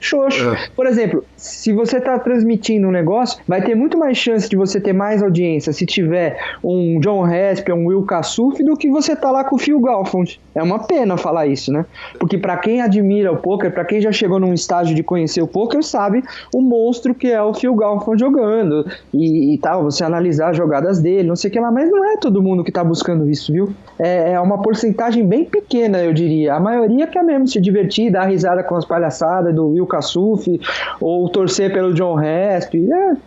xoxo. Por exemplo, se você está transmitindo um negócio, vai ter muito mais chance de você ter mais audiência se tiver um John Rasp, um Will Kassouf, do que você tá lá com o Phil Galfond. É uma pena falar isso, né? Porque para quem admira o poker, para quem já chegou num estágio de conhecer o poker, sabe o monstro que é o Phil Galfond jogando e tal, você analisar as jogadas dele, não sei o que lá, mas não é todo mundo que tá buscando isso, viu? É uma porcentagem bem pequena, eu diria. A maioria quer mesmo se divertir, dar risada com as palhaçadas do Will Kassouf, ou torcer pelo John Rasp.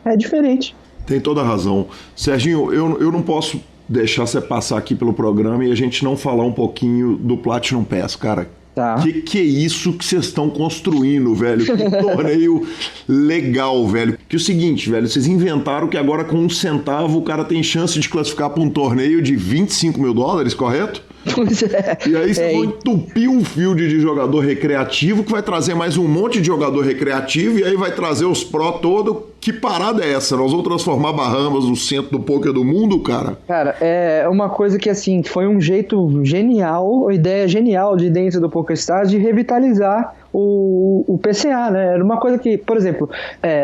É diferente. Tem toda a razão. Serginho, eu não posso deixar você passar aqui pelo programa e a gente não falar um pouquinho do Platinum Pass, cara. Tá. Que é isso que vocês estão construindo, velho? Que torneio legal, velho. Que é o seguinte, velho, vocês inventaram que agora com 1 centavo o cara tem chance de classificar para um torneio de $25 mil, correto? Pois é. E aí vocês vão entupir um field de jogador recreativo que vai trazer mais um monte de jogador recreativo e aí vai trazer os pró todo. Que parada é essa? Nós vamos transformar Bahamas no centro do poker do mundo, cara? Cara, é uma coisa que, assim, foi um jeito genial, uma ideia genial de dentro do PokerStars de revitalizar o PCA, né? Era uma coisa que, por exemplo,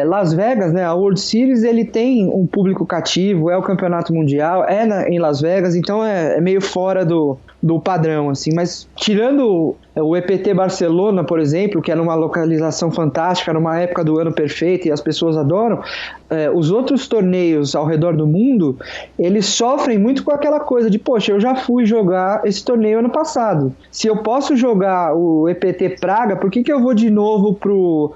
Las Vegas, né? A World Series, ele tem um público cativo, é o campeonato mundial, em Las Vegas, então é meio fora do padrão, assim, mas tirando o EPT Barcelona, por exemplo, que era uma localização fantástica, numa época do ano perfeito e as pessoas adoram, os outros torneios ao redor do mundo, eles sofrem muito com aquela coisa de, poxa, eu já fui jogar esse torneio ano passado, se eu posso jogar o EPT Praga, por que eu vou de novo pro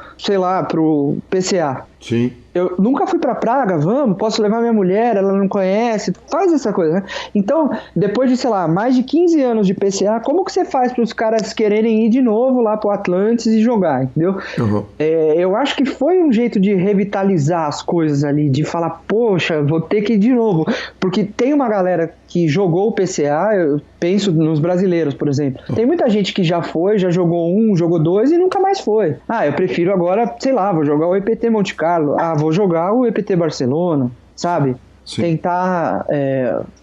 PCA? Sim. Eu nunca fui pra Praga, posso levar minha mulher, ela não conhece, faz essa coisa, né? Então, depois de, mais de 15 anos de PCA, como que você faz para os caras quererem ir de novo lá pro Atlantis e jogar, entendeu? Uhum. Eu acho que foi um jeito de revitalizar as coisas ali, de falar, poxa, vou ter que ir de novo, porque tem uma galera que jogou o PCA, eu penso nos brasileiros, por exemplo. Tem muita gente que já foi, já jogou 1, jogou 2 e nunca mais foi. Eu prefiro agora, vou jogar o EPT Monte Carlo, vou jogar o EPT Barcelona, sabe? Sim. Tentar...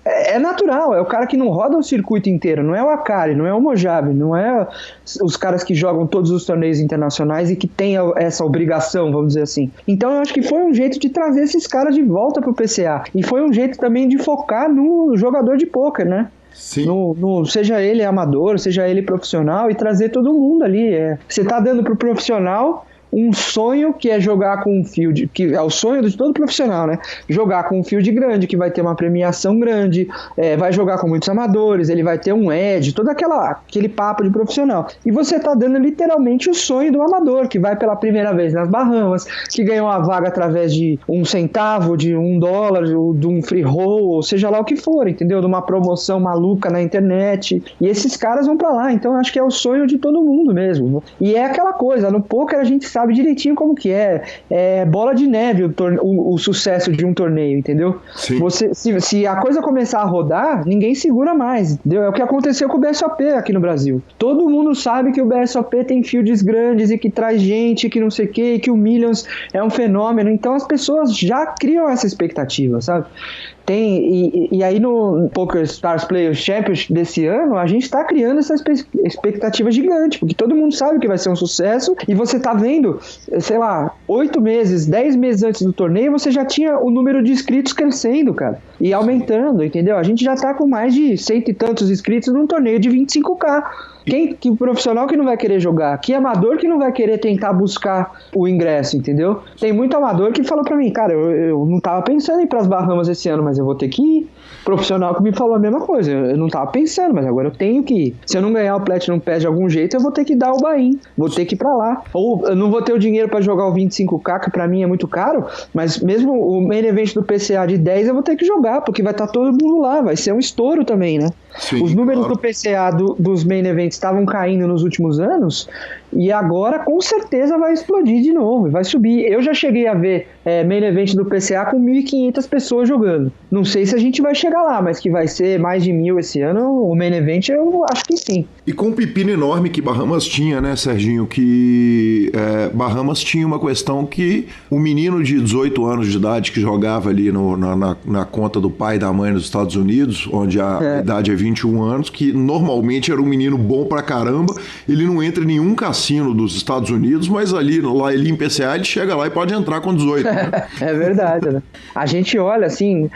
É natural, é o cara que não roda o circuito inteiro, não é o Akari, não é o Mojave, não é os caras que jogam todos os torneios internacionais e que tem essa obrigação, vamos dizer assim. Então eu acho que foi um jeito de trazer esses caras de volta pro PCA. E foi um jeito também de focar no jogador de pôquer, né? Sim. Seja ele amador, seja ele profissional, e trazer todo mundo ali. Você tá dando pro profissional um sonho que é jogar com um field, que é o sonho de todo profissional, né? Jogar com um field grande, que vai ter uma premiação grande, vai jogar com muitos amadores, ele vai ter um edge, todo aquele papo de profissional. E você tá dando literalmente o sonho do amador, que vai pela primeira vez nas Bahamas, que ganhou uma vaga através de 1 centavo, de $1, ou de um free roll, ou seja lá o que for, entendeu? De uma promoção maluca na internet. E esses caras vão pra lá, então eu acho que é o sonho de todo mundo mesmo. E é aquela coisa, no poker a gente sabe sabe direitinho como que é bola de neve o sucesso de um torneio, entendeu? Sim. Se a coisa começar a rodar, ninguém segura mais, entendeu? É o que aconteceu com o BSOP aqui no Brasil. Todo mundo sabe que o BSOP tem fields grandes e que traz gente, que não sei o que, que o Millions é um fenômeno, então as pessoas já criam essa expectativa, sabe? E aí no Poker Stars Players Championship desse ano, a gente tá criando essa expectativa gigante, porque todo mundo sabe que vai ser um sucesso, e você tá vendo, sei lá, 8 meses, 10 meses antes do torneio, você já tinha o número de inscritos crescendo, cara, e aumentando, entendeu? A gente já tá com mais de 100 e tantos inscritos num torneio de 25K. Que profissional que não vai querer jogar? Que amador que não vai querer tentar buscar o ingresso, entendeu? Tem muito amador que falou pra mim, cara, eu não tava pensando em ir pras Bahamas esse ano, mas eu vou ter que ir. Profissional que me falou a mesma coisa, eu não tava pensando, mas agora eu tenho que ir. Se eu não ganhar o Platinum Pass de algum jeito, eu vou ter que dar o buy-in, vou ter que ir pra lá. Ou eu não vou ter o dinheiro pra jogar o 25K, que pra mim é muito caro, mas mesmo o main event do PCA de 10 eu vou ter que jogar, porque vai estar todo mundo lá, vai ser um estouro também, né? Sim, os números do PCA dos main events estavam caindo nos últimos anos, e agora com certeza vai explodir de novo, vai subir. Eu já cheguei a ver main event do PCA com 1.500 pessoas jogando. Não sei se a gente vai chegar lá, mas que vai ser mais de 1.000 esse ano, o main event eu acho que sim. E com o pepino enorme que Bahamas tinha, né, Serginho, que Bahamas tinha uma questão que o menino de 18 anos de idade que jogava ali na conta do pai e da mãe nos Estados Unidos, onde a idade é 21 anos, que normalmente era um menino bom pra caramba, ele não entra em nenhum cassino dos Estados Unidos, mas lá ele em PCA, ele chega lá e pode entrar com 18. Né? É verdade, né? A gente olha assim,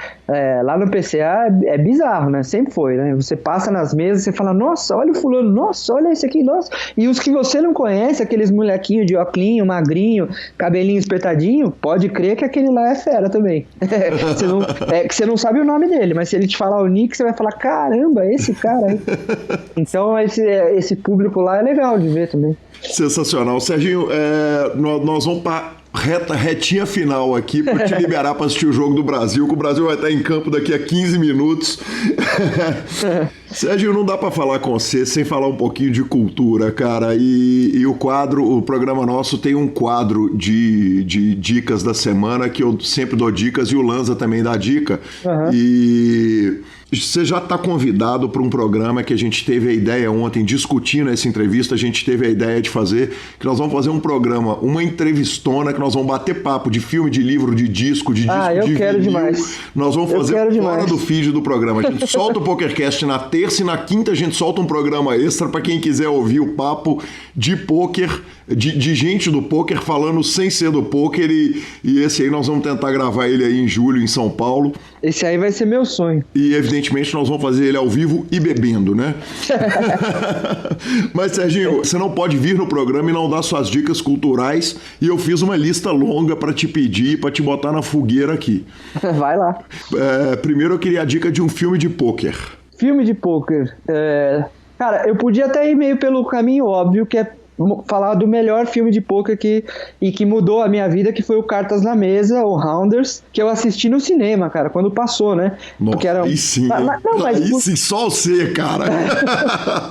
lá no PCA é bizarro, né? Sempre foi, né? Você passa nas mesas e você fala, nossa, olha o fulano, nossa, olha esse aqui, nossa. E os que você não conhece, aqueles molequinhos de óculinho, magrinho, cabelinho espetadinho, pode crer que aquele lá é fera também. Que você não sabe o nome dele, mas se ele te falar o nick, você vai falar, caramba, esse cara aí. Então esse público lá é legal de ver também. Sensacional. Serginho, nós vamos para retinha final aqui para te liberar para assistir o Jogo do Brasil, que o Brasil vai estar em campo daqui a 15 minutos. Sérgio, não dá para falar com você sem falar um pouquinho de cultura, cara, e o programa nosso tem um quadro de dicas da semana, que eu sempre dou dicas, e o Lanza também dá dica, e você já está convidado para um programa que a gente teve a ideia ontem, discutindo essa entrevista, a gente teve a ideia de fazer, que nós vamos fazer um programa, uma entrevistona, que nós vamos bater papo de filme, de livro, de disco, de disco, de quero vinil. Demais. Nós vamos fazer fora do feed do programa. A gente solta o PokerCast na terça e na quinta a gente solta um programa extra para quem quiser ouvir o papo de pôquer, de gente do pôquer falando sem ser do pôquer, e esse aí nós vamos tentar gravar ele aí em julho em São Paulo. Esse aí vai ser meu sonho. E evidentemente nós vamos fazer ele ao vivo e bebendo, né? Mas Serginho, você não pode vir no programa e não dar suas dicas culturais, e eu fiz uma lista longa para te pedir, para te botar na fogueira aqui. Vai lá. Primeiro eu queria a dica de um filme de pôquer. Filme de pôquer. Cara, eu podia até ir meio pelo caminho óbvio, que é falar do melhor filme de pôquer que mudou a minha vida, que foi o Cartas na Mesa, o Rounders, que eu assisti no cinema, cara, quando passou, né? Nossa, porque era... aí sim, sim, só você, cara.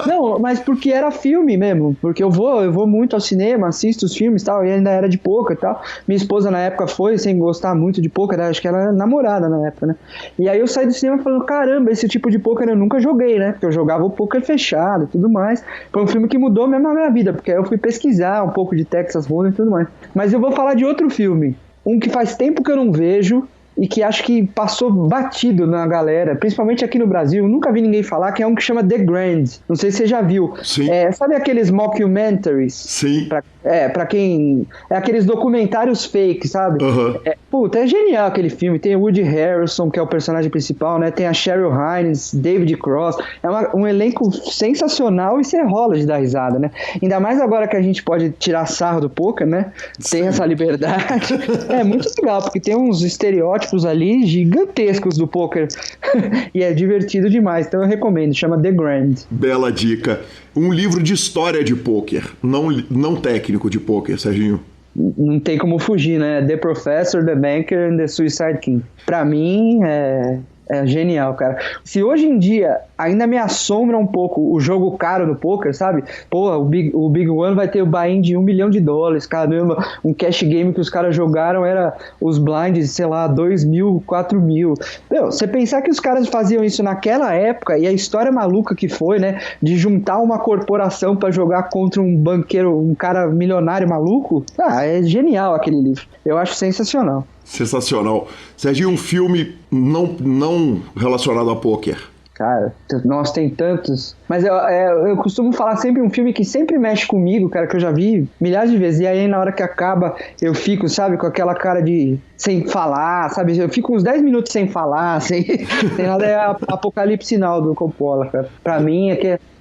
Não, mas porque era filme mesmo, porque eu vou muito ao cinema, assisto os filmes e tal, e ainda era de pôquer e tal. Minha esposa na época foi, sem gostar muito de pôquer, acho que ela era namorada na época, né? E aí eu saí do cinema falando, caramba, esse tipo de pôquer eu nunca joguei, né? Porque eu jogava o pôquer fechado e tudo mais. Foi um filme que mudou mesmo a minha vida, porque eu fui pesquisar um pouco de Texas Hold'em e tudo mais. Mas eu vou falar de outro filme, um que faz tempo que eu não vejo e que acho que passou batido na galera, principalmente aqui no Brasil, nunca vi ninguém falar, que é um que chama The Grand. Não sei se você já viu. Sim. Sabe aqueles mockumentaries? Sim. Pra quem... aqueles documentários fake, sabe? Uhum. É genial aquele filme. Tem o Woody Harrelson, que é o personagem principal, né? Tem a Cheryl Hines, David Cross. É um elenco sensacional, e você rola de dar risada, né? Ainda mais agora que a gente pode tirar sarro do poker, né? Tem essa liberdade. É muito legal, porque tem uns estereótipos ali gigantescos do poker. E é divertido demais. Então eu recomendo. Chama The Grand. Bela dica. Um livro de história de pôquer, não técnico de pôquer, Serginho. Não tem como fugir, né? The Professor, The Banker and The Suicide King. Pra mim, É genial, cara. Se hoje em dia ainda me assombra um pouco o jogo caro do poker, sabe? Pô, o Big One vai ter o buy-in de $1 milhão, caramba, um cash game que os caras jogaram era os blinds, sei lá, 2 mil, 4 mil. Meu, você pensar que os caras faziam isso naquela época e a história maluca que foi, né, de juntar uma corporação pra jogar contra um banqueiro, um cara milionário maluco, é genial aquele livro. Eu acho sensacional. Sensacional. Serginho, um filme não relacionado a pôquer. Cara, nossa, tem tantos. Mas eu costumo falar sempre um filme que sempre mexe comigo, cara, que eu já vi milhares de vezes. E aí, na hora que acaba, eu fico, sabe, com aquela cara de... sem falar, sabe? Eu fico uns 10 minutos sem falar, sem nada. É Apocalipse Now do Coppola, cara. Pra mim,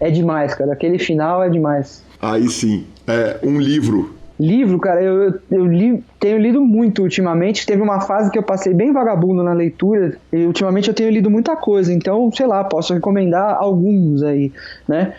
é demais, cara. Aquele final é demais. Aí sim. Um livro. Livro, cara, eu tenho lido muito ultimamente. Teve uma fase que eu passei bem vagabundo na leitura e ultimamente eu tenho lido muita coisa, então, sei lá, posso recomendar alguns aí, né?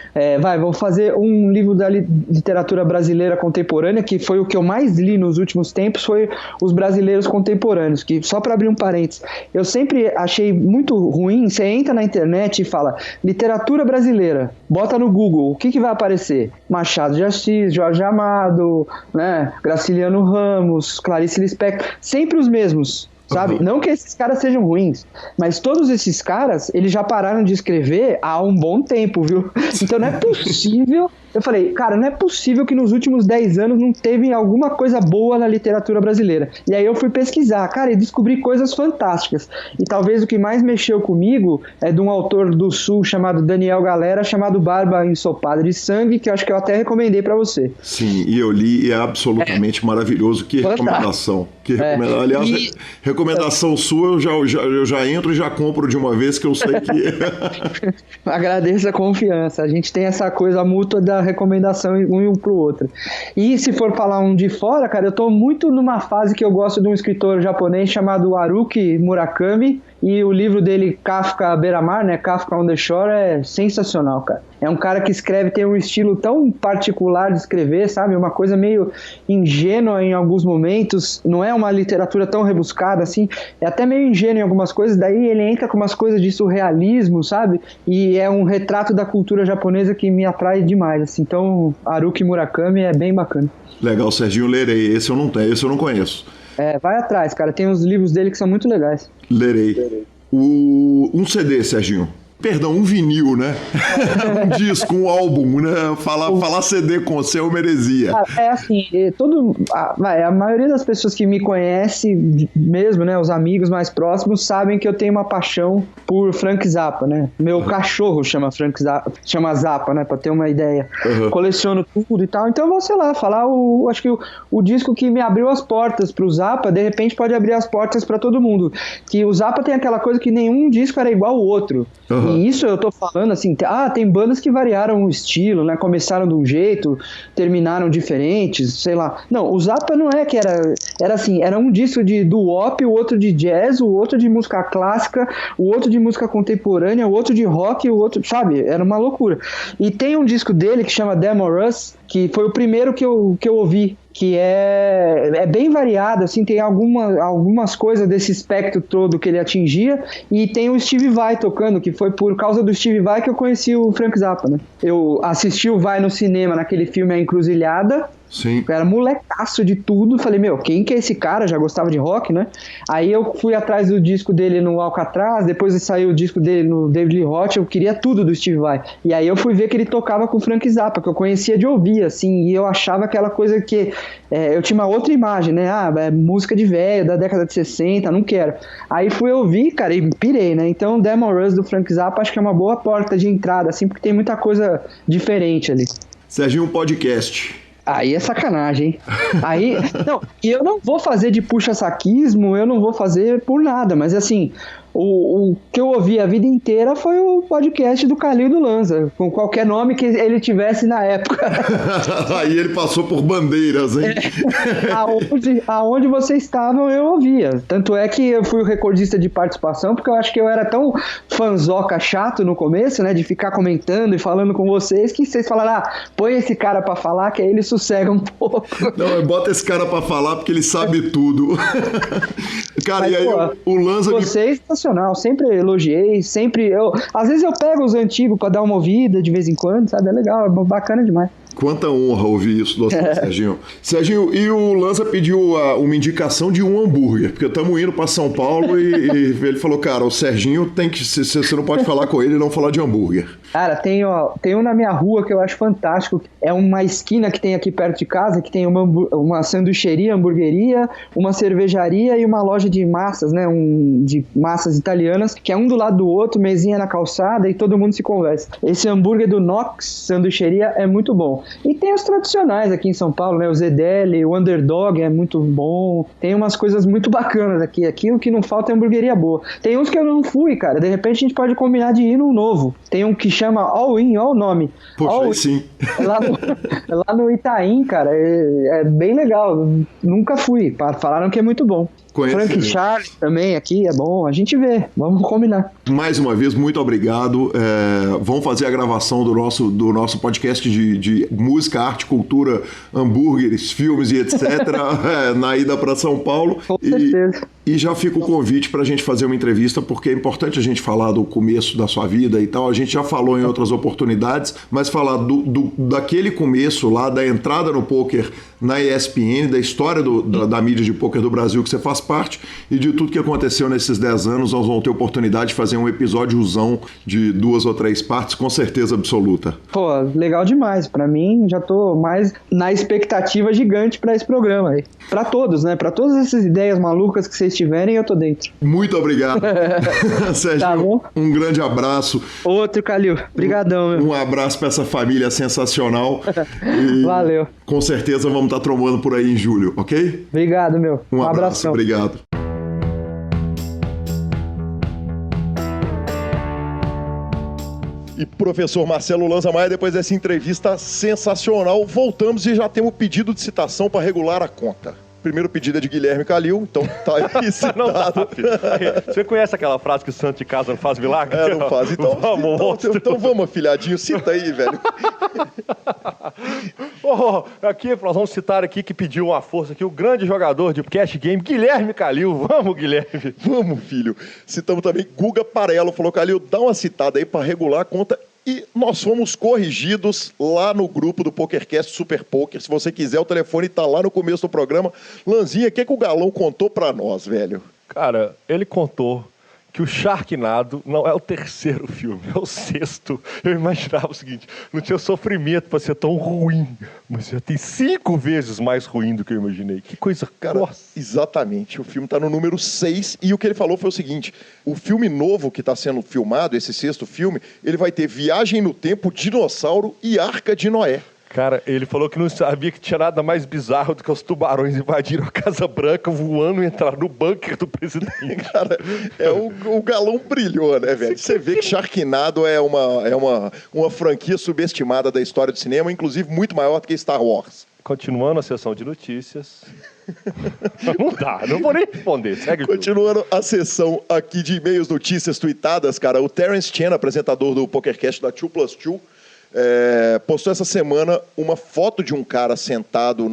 Vou fazer um livro da literatura brasileira contemporânea, que foi o que eu mais li nos últimos tempos, foi Os Brasileiros Contemporâneos, que, só para abrir um parênteses, eu sempre achei muito ruim, você entra na internet e fala literatura brasileira, bota no Google, o que vai aparecer? Machado de Assis, Jorge Amado, né? Graciliano Ramos, Clarice Lispector, sempre os mesmos, sabe? Não que esses caras sejam ruins, mas todos esses caras, eles já pararam de escrever há um bom tempo, viu? Então não é possível... Eu falei, cara, não é possível que nos últimos 10 anos não teve alguma coisa boa na literatura brasileira. E aí eu fui pesquisar, cara, e descobri coisas fantásticas. E talvez o que mais mexeu comigo é de um autor do Sul chamado Daniel Galera, chamado Barba Ensopada de Sangue, que eu acho que eu até recomendei pra você. Sim, e eu li e é absolutamente maravilhoso. Que recomendação. Aliás, recomendação sua, eu já entro e já compro de uma vez, que eu sei que... Agradeço a confiança. A gente tem essa coisa mútua da recomendação um pro outro. E se for falar um de fora, cara, eu tô muito numa fase que eu gosto de um escritor japonês chamado Haruki Murakami, e o livro dele, Kafka à Beira-Mar, né, Kafka on the Shore, é sensacional, cara. É um cara que escreve, tem um estilo tão particular de escrever, sabe? Uma coisa meio ingênua em alguns momentos, não é uma literatura tão rebuscada assim, é até meio ingênua em algumas coisas, daí ele entra com umas coisas de surrealismo, sabe? E é um retrato da cultura japonesa que me atrai demais, assim. Então, Haruki Murakami é bem bacana. Legal, Serginho, lerei. Esse eu não tenho, esse eu não conheço. Vai atrás, cara. Tem uns livros dele que são muito legais. Lerei. Um CD, Serginho. Perdão, um vinil, né? Um disco, um álbum, né? Falar CD com você é uma heresia. É assim, a maioria das pessoas que me conhecem mesmo, né? Os amigos mais próximos sabem que eu tenho uma paixão por Frank Zappa, né? Meu cachorro chama Zappa, né? Pra ter uma ideia. Coleciono tudo e tal. Então eu vou, sei lá, falar acho que o disco que me abriu as portas pro Zappa, de repente pode abrir as portas pra todo mundo. Que o Zappa tem aquela coisa que nenhum disco era igual ao outro. E isso eu tô falando assim, tem bandas que variaram o estilo, né? Começaram de um jeito, terminaram diferentes, sei lá. Não, o Zappa não é que era assim, era um disco de doo-wop, o outro de jazz, o outro de música clássica, o outro de música contemporânea, o outro de rock, o outro, sabe? Era uma loucura. E tem um disco dele que chama Demo Russ, que foi o primeiro que eu ouvi, que é bem variado, assim, tem algumas coisas desse espectro todo que ele atingia, e tem o Steve Vai tocando, que foi por causa do Steve Vai que eu conheci o Frank Zappa, né? Eu assisti o Vai no cinema, naquele filme A Encruzilhada. Sim. Eu era molecaço de tudo, falei, quem que é esse cara? Já gostava de rock, né? Aí eu fui atrás do disco dele no Alcatraz, depois saiu o disco dele no David Lee Roth, eu queria tudo do Steve Vai. E aí eu fui ver que ele tocava com o Frank Zappa, que eu conhecia de ouvir, assim, e eu achava aquela coisa que eu tinha uma outra imagem, né? É música de velho, da década de 60, não quero. Aí fui ouvir, cara, e pirei, né? Então Demo Russ do Frank Zappa acho que é uma boa porta de entrada, assim, porque tem muita coisa diferente ali. Serginho, podcast. Aí é sacanagem, hein? Aí, não, e eu não vou fazer de puxa-saquismo, eu não vou fazer por nada, mas assim, o que eu ouvi a vida inteira foi o podcast do Carlinho do Lanza, com qualquer nome que ele tivesse na época. Aí ele passou por bandeiras, hein? Aonde vocês estavam, eu ouvia. Tanto é que eu fui o recordista de participação, porque eu acho que eu era tão fanzoca chato no começo, né, de ficar comentando e falando com vocês, que vocês falaram, põe esse cara pra falar, que aí ele sossega um pouco. Não, bota esse cara pra falar, porque ele sabe tudo. Cara, Mas, e aí pô, o Lanza... Você é sensacional, sempre elogiei, sempre... Às vezes eu pego os antigos pra dar uma ouvida de vez em quando, sabe? É legal, é bacana demais. Quanta honra ouvir isso do Serginho. Serginho, e o Lanza pediu uma indicação de um hambúrguer, porque estamos indo para São Paulo e ele falou, cara, o Serginho tem que... Você não pode falar com ele e não falar de hambúrguer. Cara, tem um na minha rua que eu acho fantástico. É uma esquina que tem aqui perto de casa, que tem uma sanduicheria, hamburgueria, uma cervejaria e uma loja de massas, né? De massas italianas, que é um do lado do outro, mesinha na calçada e todo mundo se conversa. Esse hambúrguer do Nox Sanduicheria é muito bom. E tem os tradicionais aqui em São Paulo, né? O Zedeli, o Underdog é muito bom. Tem umas coisas muito bacanas aqui. Aqui o que não falta é hamburgueria boa. Tem uns que eu não fui, cara. De repente a gente pode combinar de ir num novo. Tem um que chama All In, olha o nome. Poxa, sim. Lá no Itaim, cara, é bem legal. Nunca fui. Falaram que é muito bom. Frank Charles também aqui é bom. A gente vê. Vamos combinar. Mais uma vez, muito obrigado. Vamos fazer a gravação do nosso podcast de música, arte, cultura, hambúrgueres, filmes e etc. Na ida para São Paulo. Com certeza. E já fica o convite para a gente fazer uma entrevista, porque é importante a gente falar do começo da sua vida e tal. A gente já falou em outras oportunidades, mas falar daquele começo lá, da entrada no pôquer na ESPN, da história da mídia de pôquer do Brasil que você faz parte e de tudo que aconteceu nesses 10 anos. Nós vamos ter oportunidade de fazer um episódiozão de 2 ou 3 partes, com certeza absoluta. Pô, legal demais. Pra mim, já tô mais na expectativa gigante pra esse programa aí. Pra todos, né? Pra todas essas ideias malucas que vocês tiverem, eu tô dentro. Muito obrigado. Sérgio, tá bom? Um grande abraço. Outro, Calil. Obrigadão, meu. Um abraço pra essa família sensacional. Valeu. Com certeza vamos estar trombando por aí em julho, ok? Obrigado, meu. Um abraço. Obrigado. E professor Marcelo Lanza Maia, depois dessa entrevista sensacional, voltamos e já temos pedido de citação para regular a conta. Primeiro pedido é de Guilherme Calil, então tá aí citado. Não dá, você conhece aquela frase que o santo de casa não faz milagre? Não faz. Então vamos, afilhadinho, cita aí, velho. Aqui, nós vamos citar aqui que pediu uma força aqui, o grande jogador de cash game, Guilherme Calil. Vamos, Guilherme. Vamos, filho. Citamos também Guga Parello, falou, Calil, dá uma citada aí para regular a conta. E nós fomos corrigidos lá no grupo do PokerCast Super Poker. Se você quiser, o telefone tá lá no começo do programa. Lanzinha, o que o Galão contou pra nós, velho? Cara, ele contou que o Sharknado não é o terceiro filme, é o 6º. Eu imaginava o seguinte, não tinha sofrimento pra ser tão ruim, mas já tem 5 vezes mais ruim do que eu imaginei. Que coisa, cara. Nossa. Exatamente, o filme tá no número 6 e o que ele falou foi o seguinte, o filme novo que tá sendo filmado, esse 6º filme, ele vai ter Viagem no Tempo, Dinossauro e Arca de Noé. Cara, ele falou que não sabia que tinha nada mais bizarro do que os tubarões invadiram a Casa Branca, voando e entraram no bunker do presidente. Cara, o Galão brilhou, né, velho? Você vê que Sharknado é uma franquia subestimada da história do cinema, inclusive muito maior do que Star Wars. Continuando a sessão de notícias. Não dá, não vou nem responder. Segue. Continuando a sessão aqui de e-mails, notícias tweetadas, cara, o Terence Chen, apresentador do PokerCast da 2+2, postou essa semana uma foto de um cara sentado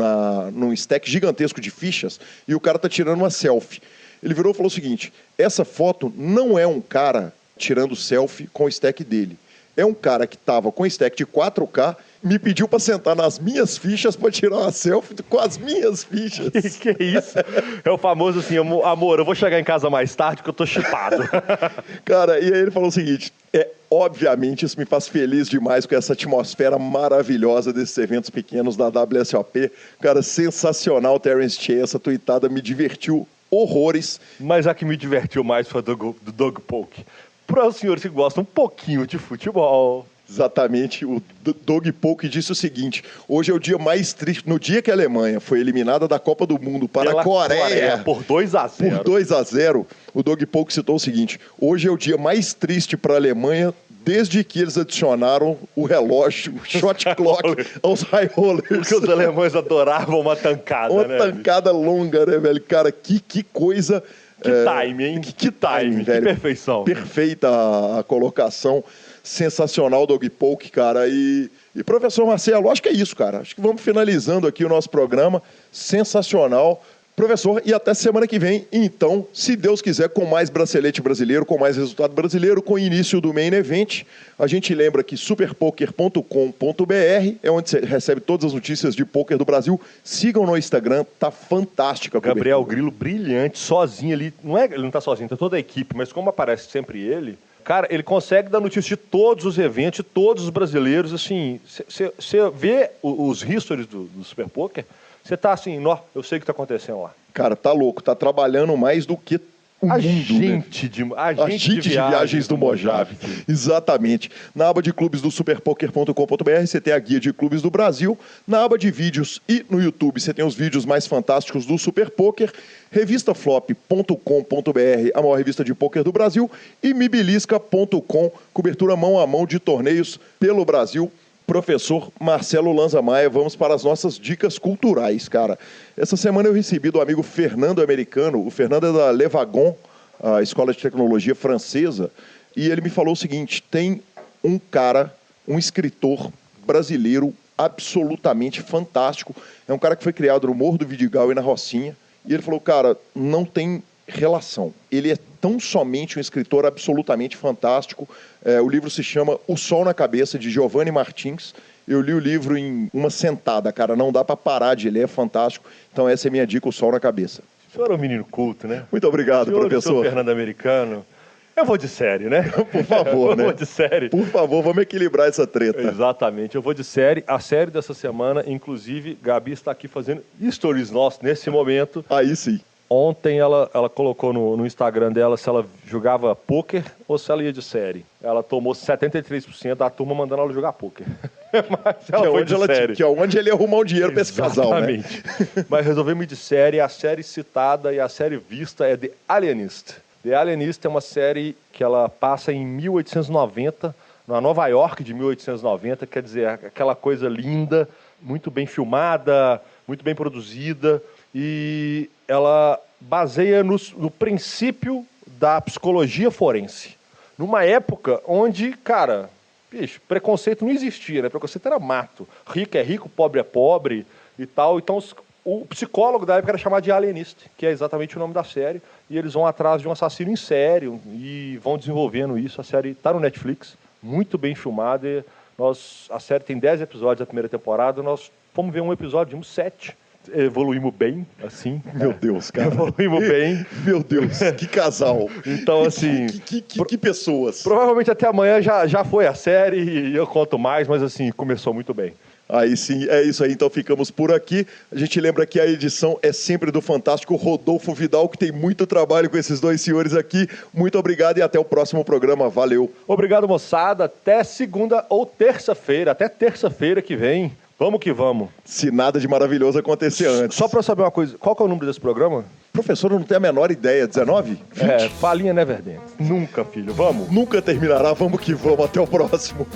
num stack gigantesco de fichas e o cara tá tirando uma selfie. Ele virou e falou o seguinte, essa foto não é um cara tirando selfie com o stack dele. É um cara que tava com stack de 4K, me pediu para sentar nas minhas fichas para tirar uma selfie com as minhas fichas. Que é isso? É o famoso assim, amor, eu vou chegar em casa mais tarde porque eu tô chipado. Cara, e aí ele falou o seguinte, obviamente isso me faz feliz demais com essa atmosfera maravilhosa desses eventos pequenos da WSOP. Cara, sensacional, Terence Chen, essa tweetada me divertiu horrores. Mas a que me divertiu mais foi a do Doug Polk. Para os senhores que gostam um pouquinho de futebol... Exatamente, o Doug Polk disse o seguinte, hoje é o dia mais triste, no dia que a Alemanha foi eliminada da Copa do Mundo para a Coreia por 2-0. Por 2-0, o Doug Polk citou o seguinte, hoje é o dia mais triste para a Alemanha desde que eles adicionaram o relógio, o shot clock, aos high rollers. Porque os alemães adoravam uma tancada, uma tancada longa, né, velho? Cara, que coisa... Que time, hein? Que time, velho. Que perfeição. Perfeita a colocação. Sensacional, Doug Polk, cara. E professor Marcelo, acho que é isso, cara. Acho que vamos finalizando aqui o nosso programa. Sensacional. Professor, e até semana que vem, então, se Deus quiser, com mais bracelete brasileiro, com mais resultado brasileiro, com o início do Main Event. A gente lembra que superpoker.com.br é onde você recebe todas as notícias de pôquer do Brasil. Sigam no Instagram, tá fantástica a cobertura. Gabriel Grilo, brilhante, sozinho ali. Ele não tá sozinho, tá toda a equipe, mas como aparece sempre ele, cara, ele consegue dar notícia de todos os eventos, de todos os brasileiros, assim, você vê os histories do Super Poker, você tá assim, eu sei o que tá acontecendo lá. Cara, tá louco, tá trabalhando mais do que o mundo, Agente de viagens do Mojave. Exatamente. Na aba de clubes do superpoker.com.br você tem a guia de clubes do Brasil. Na aba de vídeos e no YouTube você tem os vídeos mais fantásticos do Super Poker. Revistaflop.com.br, a maior revista de pôquer do Brasil. E mibilisca.com, cobertura mão a mão de torneios pelo Brasil. Professor Marcelo Lanza Maia, vamos para as nossas dicas culturais, cara. Essa semana eu recebi do amigo Fernando Americano. O Fernando é da Levagon, a escola de tecnologia francesa, e ele me falou o seguinte: tem um cara, um escritor brasileiro absolutamente fantástico. É um cara que foi criado no Morro do Vidigal e na Rocinha, e ele falou, cara, não tem relação. Ele é tão somente um escritor absolutamente fantástico. O livro se chama O Sol na Cabeça, de Giovanni Martins. Eu li o livro em uma sentada, cara. Não dá para parar de ler, é fantástico. Então essa é a minha dica, O Sol na Cabeça. O senhor é um menino culto, né? Muito obrigado, professor. Senhor Fernando Americano. Eu vou de série, né? Por favor, né? Eu vou de série. Por favor, vamos equilibrar essa treta. Exatamente, eu vou de série. A série dessa semana, inclusive, Gabi está aqui fazendo stories nossos nesse momento. Aí sim. Ontem ela colocou no Instagram dela se ela jogava pôquer ou se ela ia de série. Ela tomou 73% da turma mandando ela jogar pôquer. Mas ela foi de série. Que é onde ele ia arrumar um dinheiro para esse casal, né? Exatamente. Mas resolvemos ir de série. A série citada e a série vista é The Alienist. The Alienist é uma série que ela passa em 1890, na Nova York de 1890, quer dizer, aquela coisa linda, muito bem filmada, muito bem produzida, e ela baseia no princípio da psicologia forense. Numa época onde, cara, preconceito não existia, né? Preconceito era mato. Rico é rico, pobre é pobre e tal. Então, o psicólogo da época era chamado de alienista, que é exatamente o nome da série. E eles vão atrás de um assassino em série e vão desenvolvendo isso. A série está no Netflix, muito bem filmada. A série tem 10 episódios da primeira temporada. Nós fomos ver um episódio, vimos 7. Evoluímos bem, assim. Meu Deus, cara. Evoluímos bem. Meu Deus, que casal. Então, assim... Que pessoas. Provavelmente até amanhã já foi a série e eu conto mais, mas, assim, começou muito bem. Aí sim, é isso aí, então ficamos por aqui. A gente lembra que a edição é sempre do fantástico Rodolfo Vidal, que tem muito trabalho com esses dois senhores aqui. Muito obrigado e até o próximo programa. Valeu. Obrigado, moçada. Até segunda ou terça-feira. Até terça-feira que vem. Vamos que vamos. Se nada de maravilhoso acontecer antes. Só para saber uma coisa, qual que é o número desse programa? Professor, eu não tenho a menor ideia. 19? 20? Falinha Neverdance. Nunca, filho. Vamos. Nunca terminará. Vamos que vamos. Até o próximo.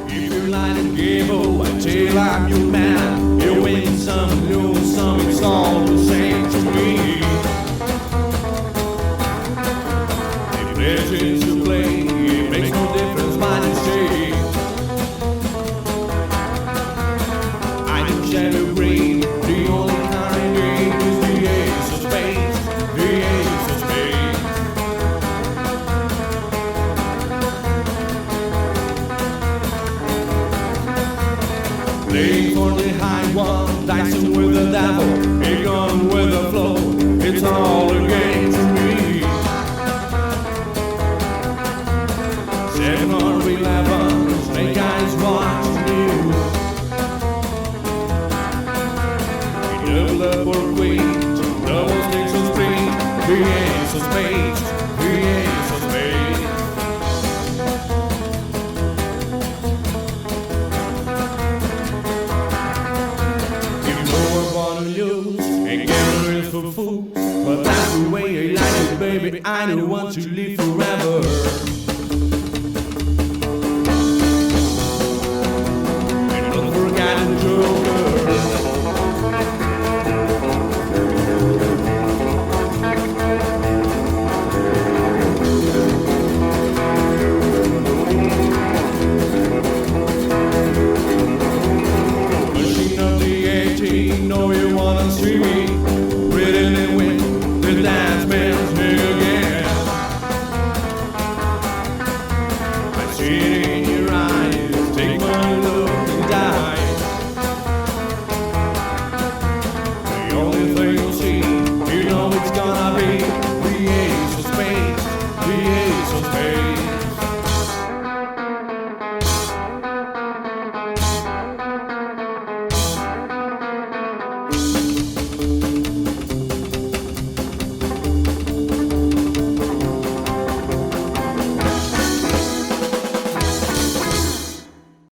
If you like a game, oh, I tell you like you man. You win some, lose some, it's all the same to me. If legends you play, it makes no difference what you say. I do shadow green, the only kind game is the ace of spades, the ace of spades. Playing for the high one, dicing with the devil, a gun with the flow, it's all a game to me. 7 or 11, snake eyes watching you.